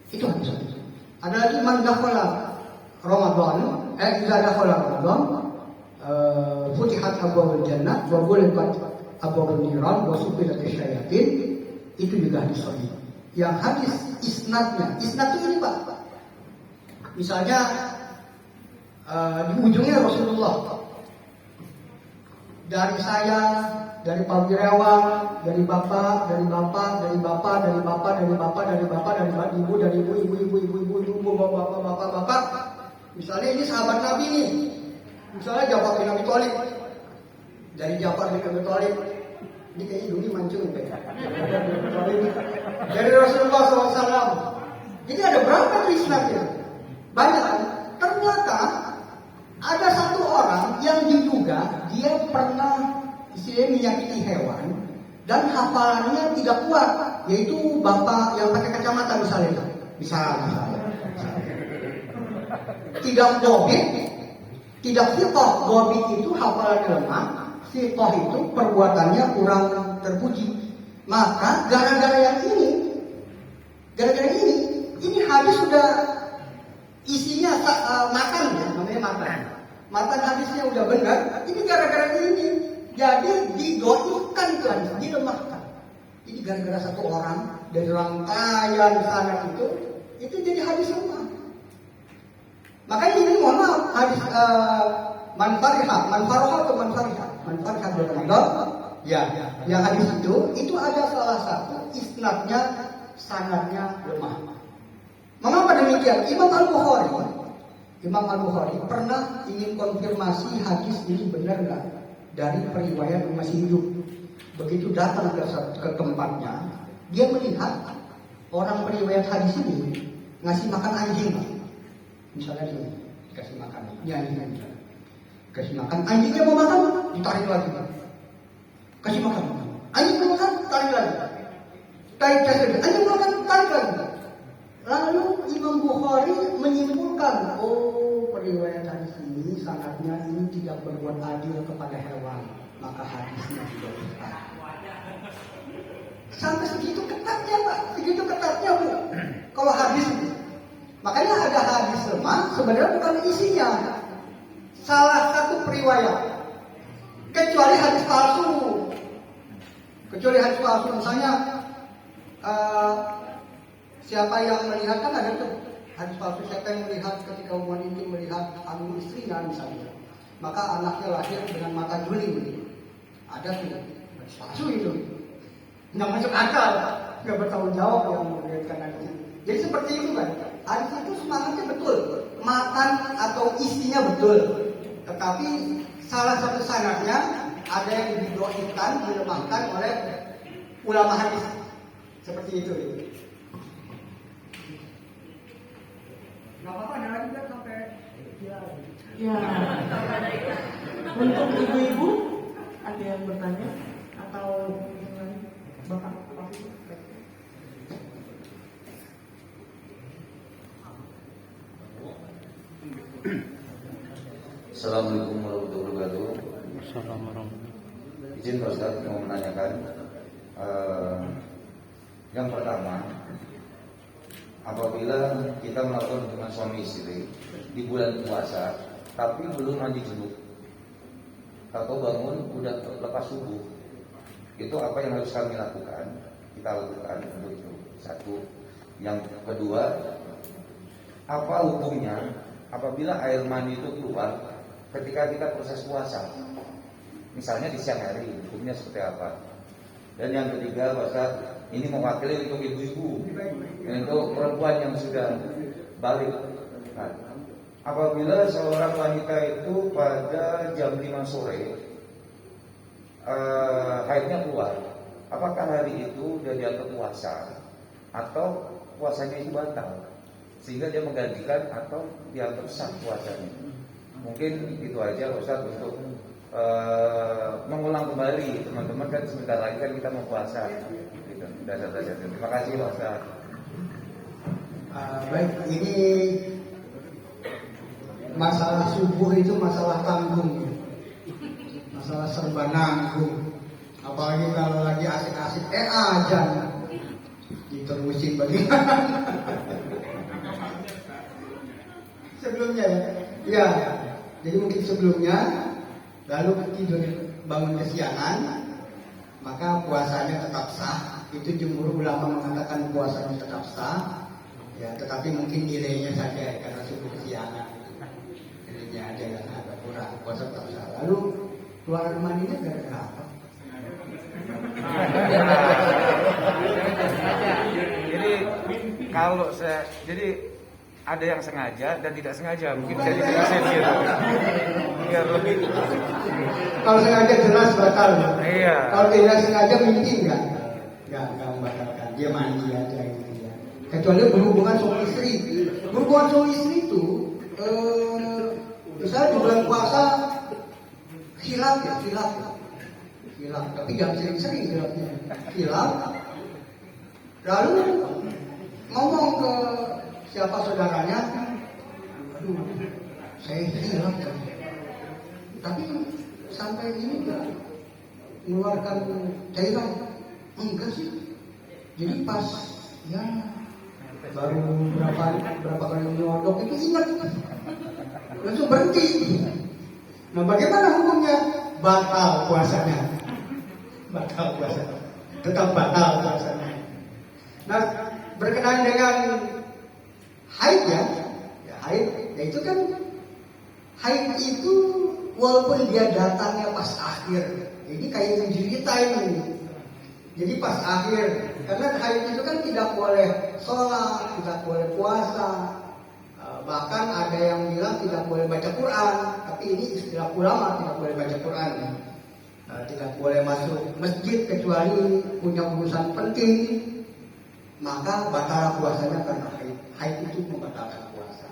[SPEAKER 1] Itu hadis sahih. Ada lagi man dakhala Ramadan, idza dakhala Ramadan, futihat abwaabul jannah wa ghulqat abwaabun niran wa sufilat asyayatin. Itu juga hadis sahih. Yang hadis isnad itu ini Pak. Misalnya di ujungnya Rasulullah, dari saya, dari Pak Wirawan, dari bapak, dari bapak, dari bapak, dari bapak, dari bapak, dari bapak, dari ibu, dari ibu, bapak. Misalnya ini sahabat Nabi nih. Misalnya Ja'far bin Abi Thalib. Dari Ja'far bin Abi Thalib. Ini kayaknya hidungnya mancung deh. Dari Rasulullah SAW. Jadi ada berapa tuh isnadnya? Banyak kan? Ternyata ada satu orang yang diduga dia pernah menyakiti hewan dan hafalannya tidak kuat, yaitu bapak yang pakai kacamata misalnya. Tidak gobit, tidak fitoh. Gobit itu hafalannya lemah, fitoh itu perbuatannya kurang terpuji. Maka gara-gara ini hadis sudah isinya matan ya, namanya matan. Matan hadisnya udah benar, ini gara-gara ini. Jadi didoikan tuh hadis, dilemahkan. Ini gara-gara satu orang dari rangkaian sana itu jadi hadis lemah. Makanya ini mohon maaf, hadis man fariha bil Ramadan. Ya, yang hadis itu ada salah satu isnadnya sanadnya lemah. Mengapa demikian? Imam Al-Bukhari pernah ingin konfirmasi hadis ini benar nggak dari periwayat yang masih hidup. Begitu datang ke tempatnya, dia melihat orang periwayat hadis ini ngasih makan anjing. Misalnya dia kasih makan, kasih makan, anjingnya mau makan, ditarik lagi. Kasih makan, anjing mau makan, tarik lagi. Anjing mau makan, tarik lagi. Lalu Imam Bukhari menyimpulkan, periwayat hadis ini sanadnya ini tidak berbuat adil kepada hewan, maka hadisnya tidak benar. Sampai segitu ketatnya Pak, Bu. Kalau hadis ini, makanya ada hadis lemah sebenarnya bukan isinya, salah satu periwayat. Kecuali hadis palsu, misalnya siapa yang melihat, kan ada tuh hadis palsu, siapa yang melihat ketika hubungan intim melihat anu istrinya misalnya, maka anaknya lahir dengan mata juling. Ada tuh hadis palsu itu, nggak masuk akal, nggak bertanggung jawab yang melihatkan hadis. Jadi seperti itu kan, hadis itu semangatnya betul, matan atau isinya betul, tetapi salah satu sanadnya ada yang didoakan, dilemahkan oleh ulama hadis, seperti itu.
[SPEAKER 3] Ya. Untuk ibu-ibu ada yang bertanya atau Bapak Pak?
[SPEAKER 2] Assalamualaikum warahmatullahi wabarakatuh. Izin Pak Ustaz mau menanyakan yang pertama, apabila kita melakukan hubungan suami istri di bulan puasa tapi belum mandi junub atau bangun udah lepas subuh, itu apa yang harus kami lakukan? Kita lakukan untuk itu. Satu. Yang kedua, apa hukumnya apabila air mani itu keluar ketika kita proses puasa, misalnya di siang hari, hukumnya seperti apa? Dan yang ketiga, Pak Ustaz, ini mewakili untuk ibu-ibu, untuk perempuan yang sudah balik. Nah, apabila seorang wanita itu pada jam 5 sore haidnya keluar, apakah hari itu dia dianggap puasa atau puasanya itu batal, sehingga dia menggantikan atau dianggap sah puasanya? Mungkin itu aja Ustaz untuk mengulang kembali, teman-teman kan sebentar lagi kan kita mau puasa gitu. Dasar-dasar. Terima kasih Pak Ustaz.
[SPEAKER 1] Baik, ini masalah subuh itu masalah tanggung, masalah serba nanggung. Apalagi kalau lagi asik-asik azan diterusin bagaimana? Sebelumnya ya, jadi mungkin sebelumnya lalu tidur bangun kesiangan, maka puasanya tetap sah. Itu jumhur ulama mengatakan puasanya tetap sah, ya, tetapi mungkin nilainya saja karena subuh kesiangan, nilainya ada yang agak kurang, puasa tetap sah. Lalu keluar mandinya gara-gara apa?
[SPEAKER 2] Jadi kalau jadi ada yang sengaja dan tidak sengaja, mungkin jadi persepsi itu. Biar lebih.
[SPEAKER 1] Kalau sengaja jelas batal.
[SPEAKER 2] Iya.
[SPEAKER 1] Kalau tidak sengaja mimpi enggak membatalkan. Dia mandi aja gitu ya. Kecuali berhubungan suami istri. Berhubungan suami istri itu, misalnya di bulan puasa hilaf. Tapi jangan sering-sering hilafnya. Hilaf. Lalu ngomong ke siapa saudaranya, aduh, saya hilaf. Tapi sampai ini enggak mengeluarkan cairan, enggak sih. Jadi pas ya baru berapa kali menyodok itu ingat, langsung berhenti. Nah, bagaimana hukumnya? Batal puasanya. Tetap batal puasanya. Nah, berkenaan dengan haid ya haid, ya itu kan haid itu walaupun dia datangnya pas akhir, ini kayak menjerita ini. Jadi pas akhir, karena haid itu kan tidak boleh sholat, tidak boleh puasa, bahkan ada yang bilang tidak boleh baca Quran. Tapi ini istilah ulama, tidak boleh baca Quran, tidak boleh masuk masjid kecuali punya urusan penting. Maka batal puasanya karena haid itu membatalkan puasa.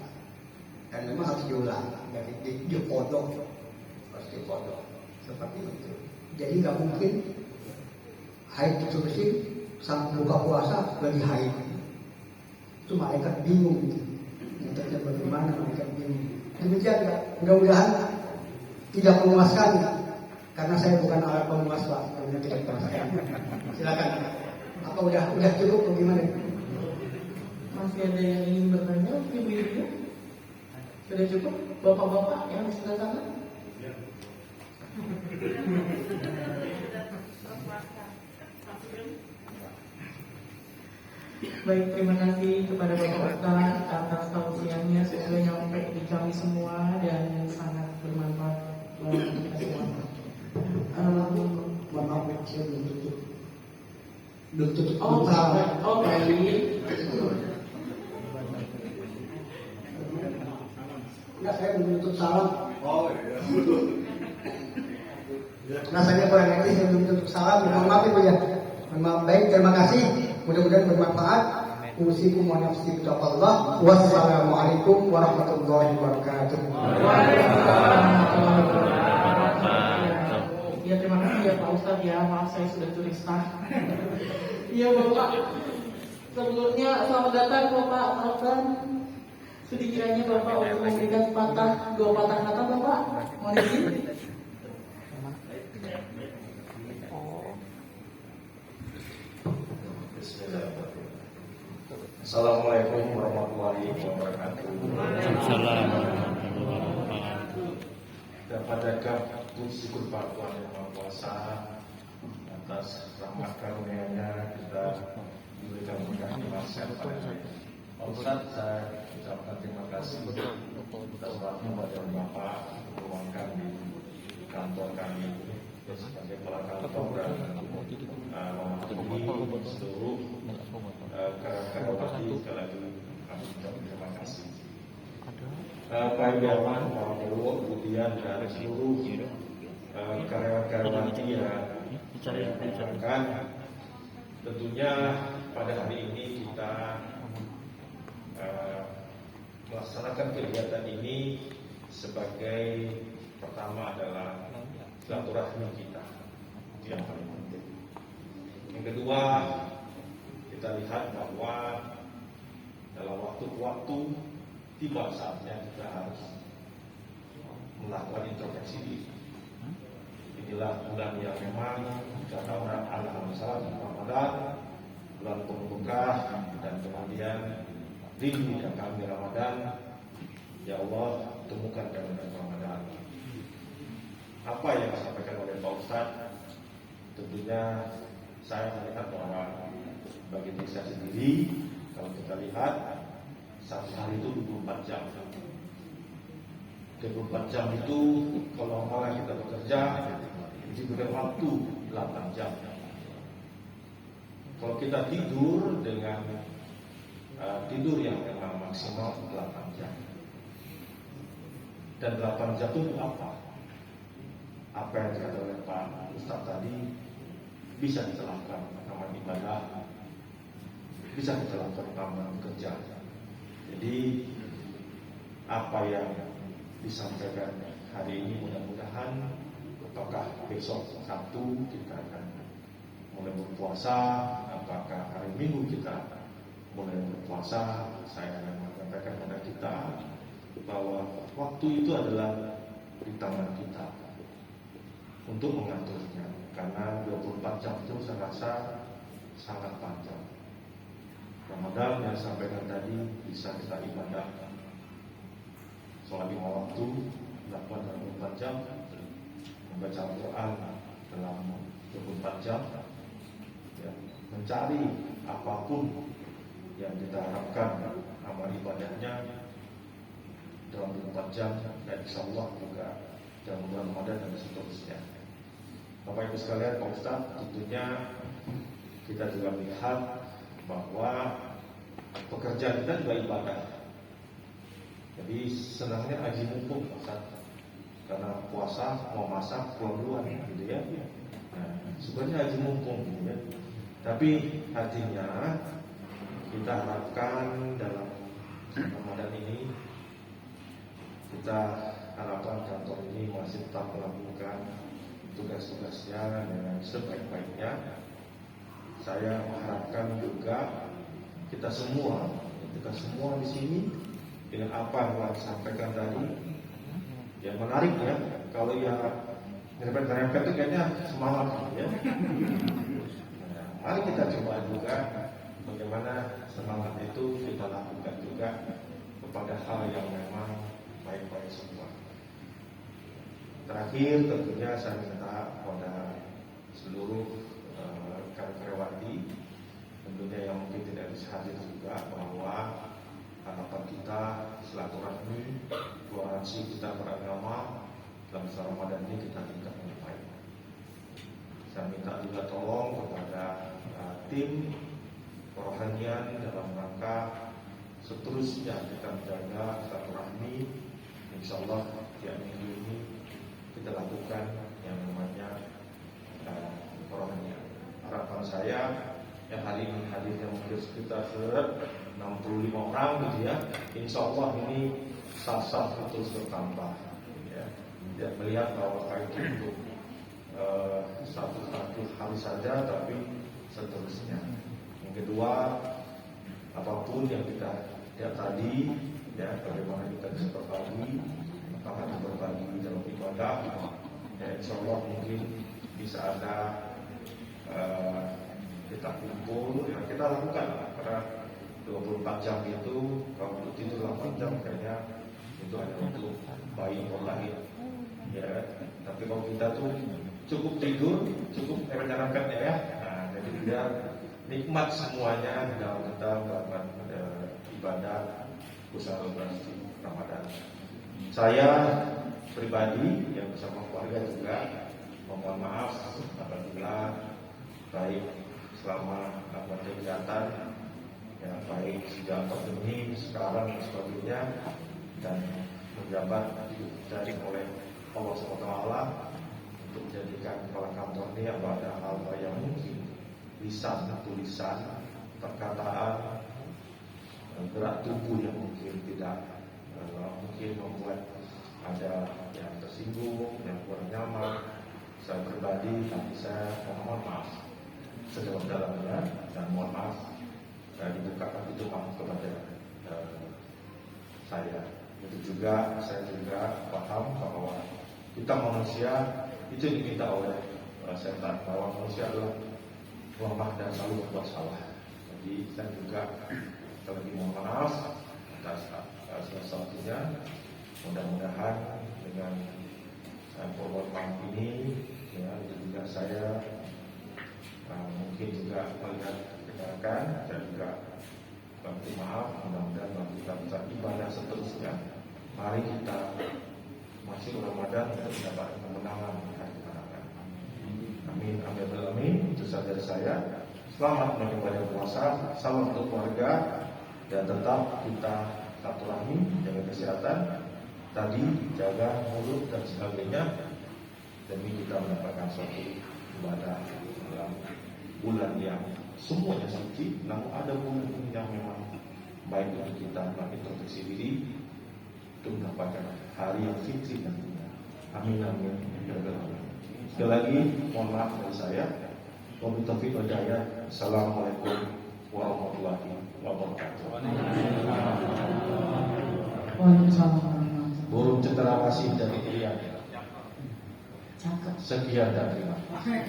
[SPEAKER 1] Dan memang harus diulang, dari dipodok, harus dipodok seperti itu. Jadi nggak mungkin haid diterusin sampai buka puasa lagi haid. Itu malaikat bingung gitu. Menurutnya bagaimana malaikat bingung. Demikian ya, mudah-mudahan tidak memuaskan, karena saya bukan alat pemuas Pak, tidak memuaskan. Silakan. Apa udah cukup atau gimana?
[SPEAKER 3] Masih ada yang ingin bertanya, ibu-ibu? Sudah cukup? Bapak-bapak yang di sebelah sana? Baik, terima kasih kepada Bapak Ustaz atas tausiahnya, semoga nyampe di kami semua dan sangat bermanfaat bagi kita semua.
[SPEAKER 1] Maaf, saya belum tutup.
[SPEAKER 3] Oh, baik.
[SPEAKER 1] Enggak, saya belum tutup salam. Rasanya kurang etis, saya belum tutup salam. Mohon maaf Ibu ya. Mohon maaf. Baik, terima kasih. Mudah-mudahan bermanfaat. Usikum wa nafsi bittaqwallah. Wassalamualaikum warahmatullahi wabarakatuh.
[SPEAKER 3] Ya, terima kasih ya Pak Ustadz ya, maaf saya sudah tulisan. Iya Bapak, sebelumnya selamat datang Bapak Alvan. Sedikiranya Bapak untuk memberikan dua patah kata Bapak, mohon izin.
[SPEAKER 5] Assalamualaikum warahmatullahi wabarakatuh. Dapatkah puji syukur Pak Tuhan Yang Maha Kuasa atas rahmat karunia-Nya kita diberikan berkah nasihat pada Pak Ustadz. Saya ucapkan terima kasih atas waktu pada Bapak meluangkan di kantor kami sebagai kepala kantor dan mewakili seluruh karyawan. Sekali lagi kami ucapkan terima kasih. Pak Idaman, Pak Dewo, kemudian dan seluruh karyawan-karyawan yang saya banggakan. Tentunya pada hari ini kita melaksanakan kegiatan ini sebagai pertama adalah silaturahmi kita, itu yang paling penting. Yang kedua, kita lihat bahwa dalam waktu tiba saatnya kita harus melakukan introspeksi diri. Inilah bulan yang memang kata orang alhamdulillah Ramadan, bulan penuh berkah, dan kemudian rindu yang kami Ramadan. Ya Allah, temukan kami dalam Ramadan. Apa yang disampaikan oleh Pak Ustadz, tentunya saya melihat bahwa bagi diri saya sendiri, kalau kita lihat satu hari itu 24 jam. 24 jam itu kalau orang kita bekerja diberikan waktu 8 jam. Kalau kita tidur dengan tidur yang memang maksimal 8 jam. Dan 8 jam itu apa? Apa yang dikatakan oleh Pak Ustadz tadi bisa kita lakukan amal ibadah, bisa kita lakukan amal kerja. Jadi apa yang disampaikan hari ini mudah-mudahan apakah besok Sabtu kita akan mulai berpuasa, apakah hari Minggu kita mulai berpuasa, saya akan mengatakan kepada kita bahwa waktu itu adalah di tangan kita untuk mengaturnya, karena 24 jam itu saya rasa sangat panjang. Ramadan yang sampaikan tadi bisa kita ibadah sholat 5 waktu 8-24 jam, membaca Al-Quran dalam 24 jam, ya, mencari apapun yang kita harapkan amal ibadahnya dalam 24 jam, dan insya Allah juga dalam bulan Ramadan dan seterusnya. Bapak Ibu sekalian, Pak Ustadz, tentunya kita juga melihat bahwa pekerjaan kita juga ibadah. Jadi senangnya haji mumpung, karena puasa mau masak pulang duluan, gitu ya. Nah, sebenarnya haji mumpung, gitu ya. Tapi artinya kita harapkan dalam Ramadan ini, kita harapkan kantor ini masih tetap melakukan tugas-tugasnya dengan sebaik-baiknya. Saya mengharapkan juga kita semua di sini dengan apa yang disampaikan tadi, yang menarik ya. Kalau yang nyerempet-nyerempet itu kayaknya semangat ya. Nah, mari kita coba juga bagaimana semangat itu kita lakukan juga kepada hal yang memang baik-baik semua. Terakhir tentunya saya minta kepada seluruh karyawati tentunya yang mungkin tidak bisa hadir juga, bahwa harapan kita silaturahmi, toleransi kita beragama dalam Ramadan ini kita tingkat lebih baik. Saya minta juga tolong kepada tim kerohanian dalam rangka seterusnya kita menjaga silaturahmi. Insya Allah tiap minggu ini kita lakukan yang namanya kerohanian. Harapan saya yang hari ini hadirnya mungkin sekitar 65 orang gitu ya. Insya Allah ini saf-saf terus bertambah ya. Dan melihat bahwa itu untuk satu hari saja, tapi seterusnya. Yang kedua, apapun yang kita lihat tadi ya, bagaimana kita bisa berbagi, apakah kita berbagi dalam ibadah ya, insya Allah mungkin bisa ada kita kumpul, ya kita lakukan karena 24 jam itu kalau untuk tidur 8 jam kayaknya itu hanya untuk bayi lahir ya. Tapi kalau kita tuh cukup tidur, cukup menyenangkan ya. Nah, jadi biar nikmat semuanya dalam kita melakukan ibadah usaha berarti Ramadan. Saya pribadi yang bersama keluarga juga mohon maaf apabila baik selama melakukan kegiatan ya, baik sejak pandemi sekarang dan sebagainya, dan menjabat dijaring oleh Allah SWT untuk menjadikan kepala kantor ini ada hal-hal yang mungkin lisan, tulisan, perkataan, gerak tubuh yang mungkin tidak mungkin membuat ada yang tersinggung, yang kurang nyaman. Saya pribadi, tapi saya mohon maaf sedalam-dalamnya dan mohon maaf dibukakan itu maaf kepada saya. Itu juga saya juga paham bahwa kita manusia itu diminta oleh setan, bahwa manusia adalah lemah dan selalu berbuat salah. Jadi saya juga lagi mohon maaf atas salah satunya. Mudah-mudahan dengan perbuatan ini ya, itu juga saya mungkin juga melihat kebenaran dan juga bantu maaf. Mudah-mudahan kita bisa ibadah seterusnya. Mari kita masuk Ramadan untuk mendapat kemenangan hari kemenangan. Amin, amin, amin. Itu saja dari saya. Selamat menikmati puasa. Salam untuk keluarga dan tetap kita silaturahmi, jaga kesehatan. Tadi jaga mulut dan sebagainya demi kita mendapatkan suatu ibadah dalam bulan yang semuanya suci. Namun ada bulan yang memang baik untuk kita mengintrospeksi diri untuk mendapatkan hari yang fitri nantinya. Amin, amin. Sekali lagi mohon maaf dari saya. Wabillahi taufiq wal hidayah. Assalamualaikum warahmatullahi wabarakatuh.
[SPEAKER 3] Waalaikumsalam.
[SPEAKER 5] Burung cendrawasih dari Irian.
[SPEAKER 3] Cakep.
[SPEAKER 5] Sekian dan terima kasih.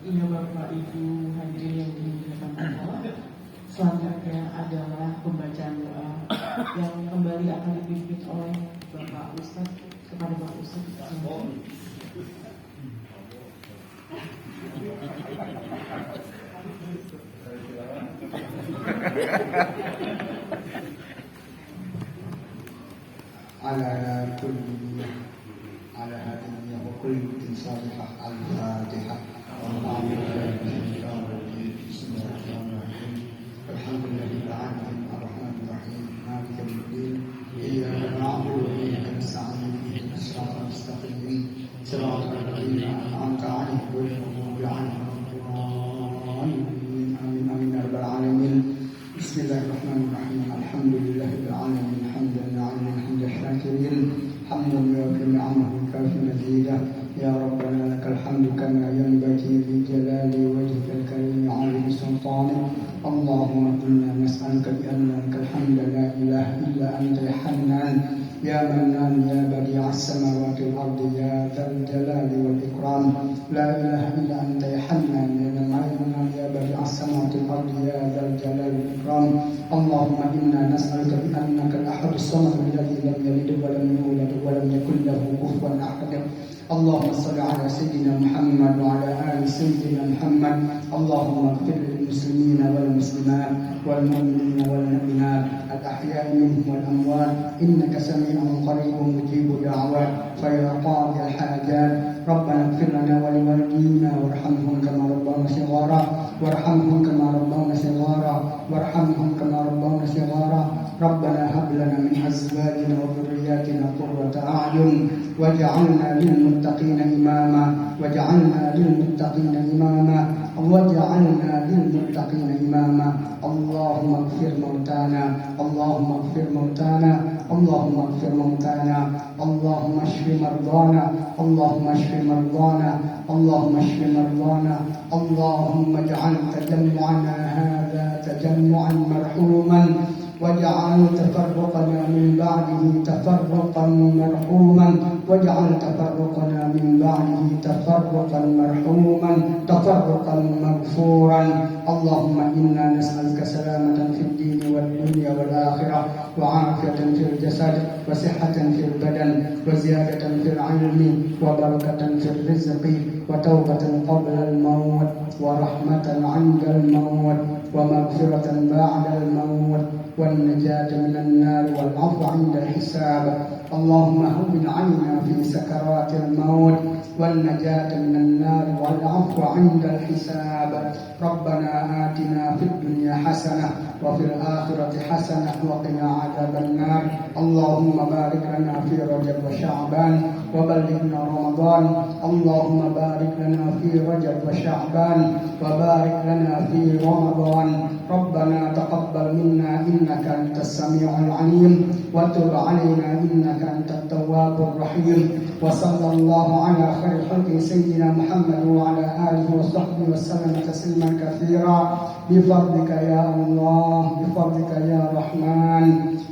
[SPEAKER 3] Iya Bapak Ibu hadirin yang dimuliakan Allah. Selanjutnya adalah pembacaan doa yang kembali akan dipimpin oleh Bapak Ustaz kepada Bapak Ustaz.
[SPEAKER 1] على هذه النية وكل صالحة الفاتحة. بسم الله الرحمن الرحيم. الحمد لله رب العالمين الرحمن الرحيم مالك يوم الدين إياك نعبد وإياك نستعين اهدنا الصراط المستقيم صراط الذين أنعمت عليهم غير المغضوب عليهم ولا الضالين. آمين آمين يا رب العالمين. بسم الله الرحمن الرحيم. الحمد لله رب العالمين حمدا نعما حمد الشاكرين حمدا يوافي نعمه ويكافئ مزيده. يا ربنا لك الحمد كما ينبغي لجلال وجهك الكريم عظيم سلطانك. اللهم انا نسالك بان لك الحمد لا اله الا انت يا حنان يا منان يا بديع السماوات والارض يا ذا الجلال والاكرام. لا اله الا انت يا حنان يا منان يا بديع السماوات والارض يا ذا الجلال والاكرام. اللهم انا نسالك بانك الاحد الصمد الذي لم يلد ولم يولد ولم يكن له كفوا احد. اللهم صل على سيدنا محمد وعلى آل سيدنا محمد. اللهم اغفر للمسلمين والمسلمات والمؤمنين والمؤمنات الأحياء منهم والأموات إنك سميع قريب مجيب الدعوات فيا قاضي الحاجات. ربنا اغفر لنا ولوالدينا وارحمهم كما ربونا صغارا وارحمهم كما ربونا صغارا وارحمهم كما ربونا صغارا ربنا هب لنا من أزواجنا وذرياتنا قرة أعين واجعلنا للمتقين إماما واجعلنا للمتقين إماما واجعلنا للمتقين إماما اللهم اغفر موتانا اللهم اغفر موتانا اللهم اغفر موتانا اللهم اشف مرضانا اللهم اشف مرضانا اللهم اشف مرضانا اللهم اجعل تجمعنا هذا تجمعا مرحوما واجعل تفرقنا من بعده تفرقا مرحوما واجعل تفرقنا من بعده تفرقا مرحوما تفرقا مغفورا اللهم إنا نسألك سلامة في الدين والدنيا والآخرة وعافية في الجسد وصحة في البدن وزيادة في العلم وبركة في الرزق وتوبة قبل الموت ورحمة عند الموت ومغفرة بعد الموت والنجاة من النار والعفو عند الحساب اللهم هون علينا في سكرات الموت والنجاة من النار والعفو عند الحساب ربنا آتنا في الدنيا حسنة وفي الآخرة حسنة وقنا عذاب النار اللهم بارك لنا في رجب وشعبان وبلغنا رمضان اللهم بارك لنا في رجب وشعبان وبارك لنا في رمضان ربنا تقبل منا إنك أنت السميع العليم وتب علينا إنك أنت التواب الرحيم وصلى الله على خير خلق سيدنا محمد وعلى آله وصحبه وسلم تسليما كثيرا بفضلك يا الله بفضلك يا رحمن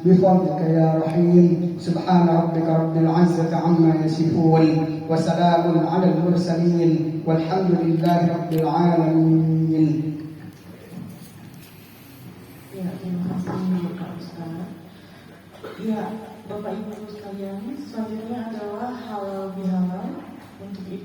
[SPEAKER 1] بفضلك يا رحيم سبحان ربك رب العزة عما يصفون وسلام على المرسلين والحمد لله رب العالمين.
[SPEAKER 3] Ya, terima kasih Pak Ustaz. Ya, Bapak Ibu sekalian, selanjutnya adalah halal bihalal untuk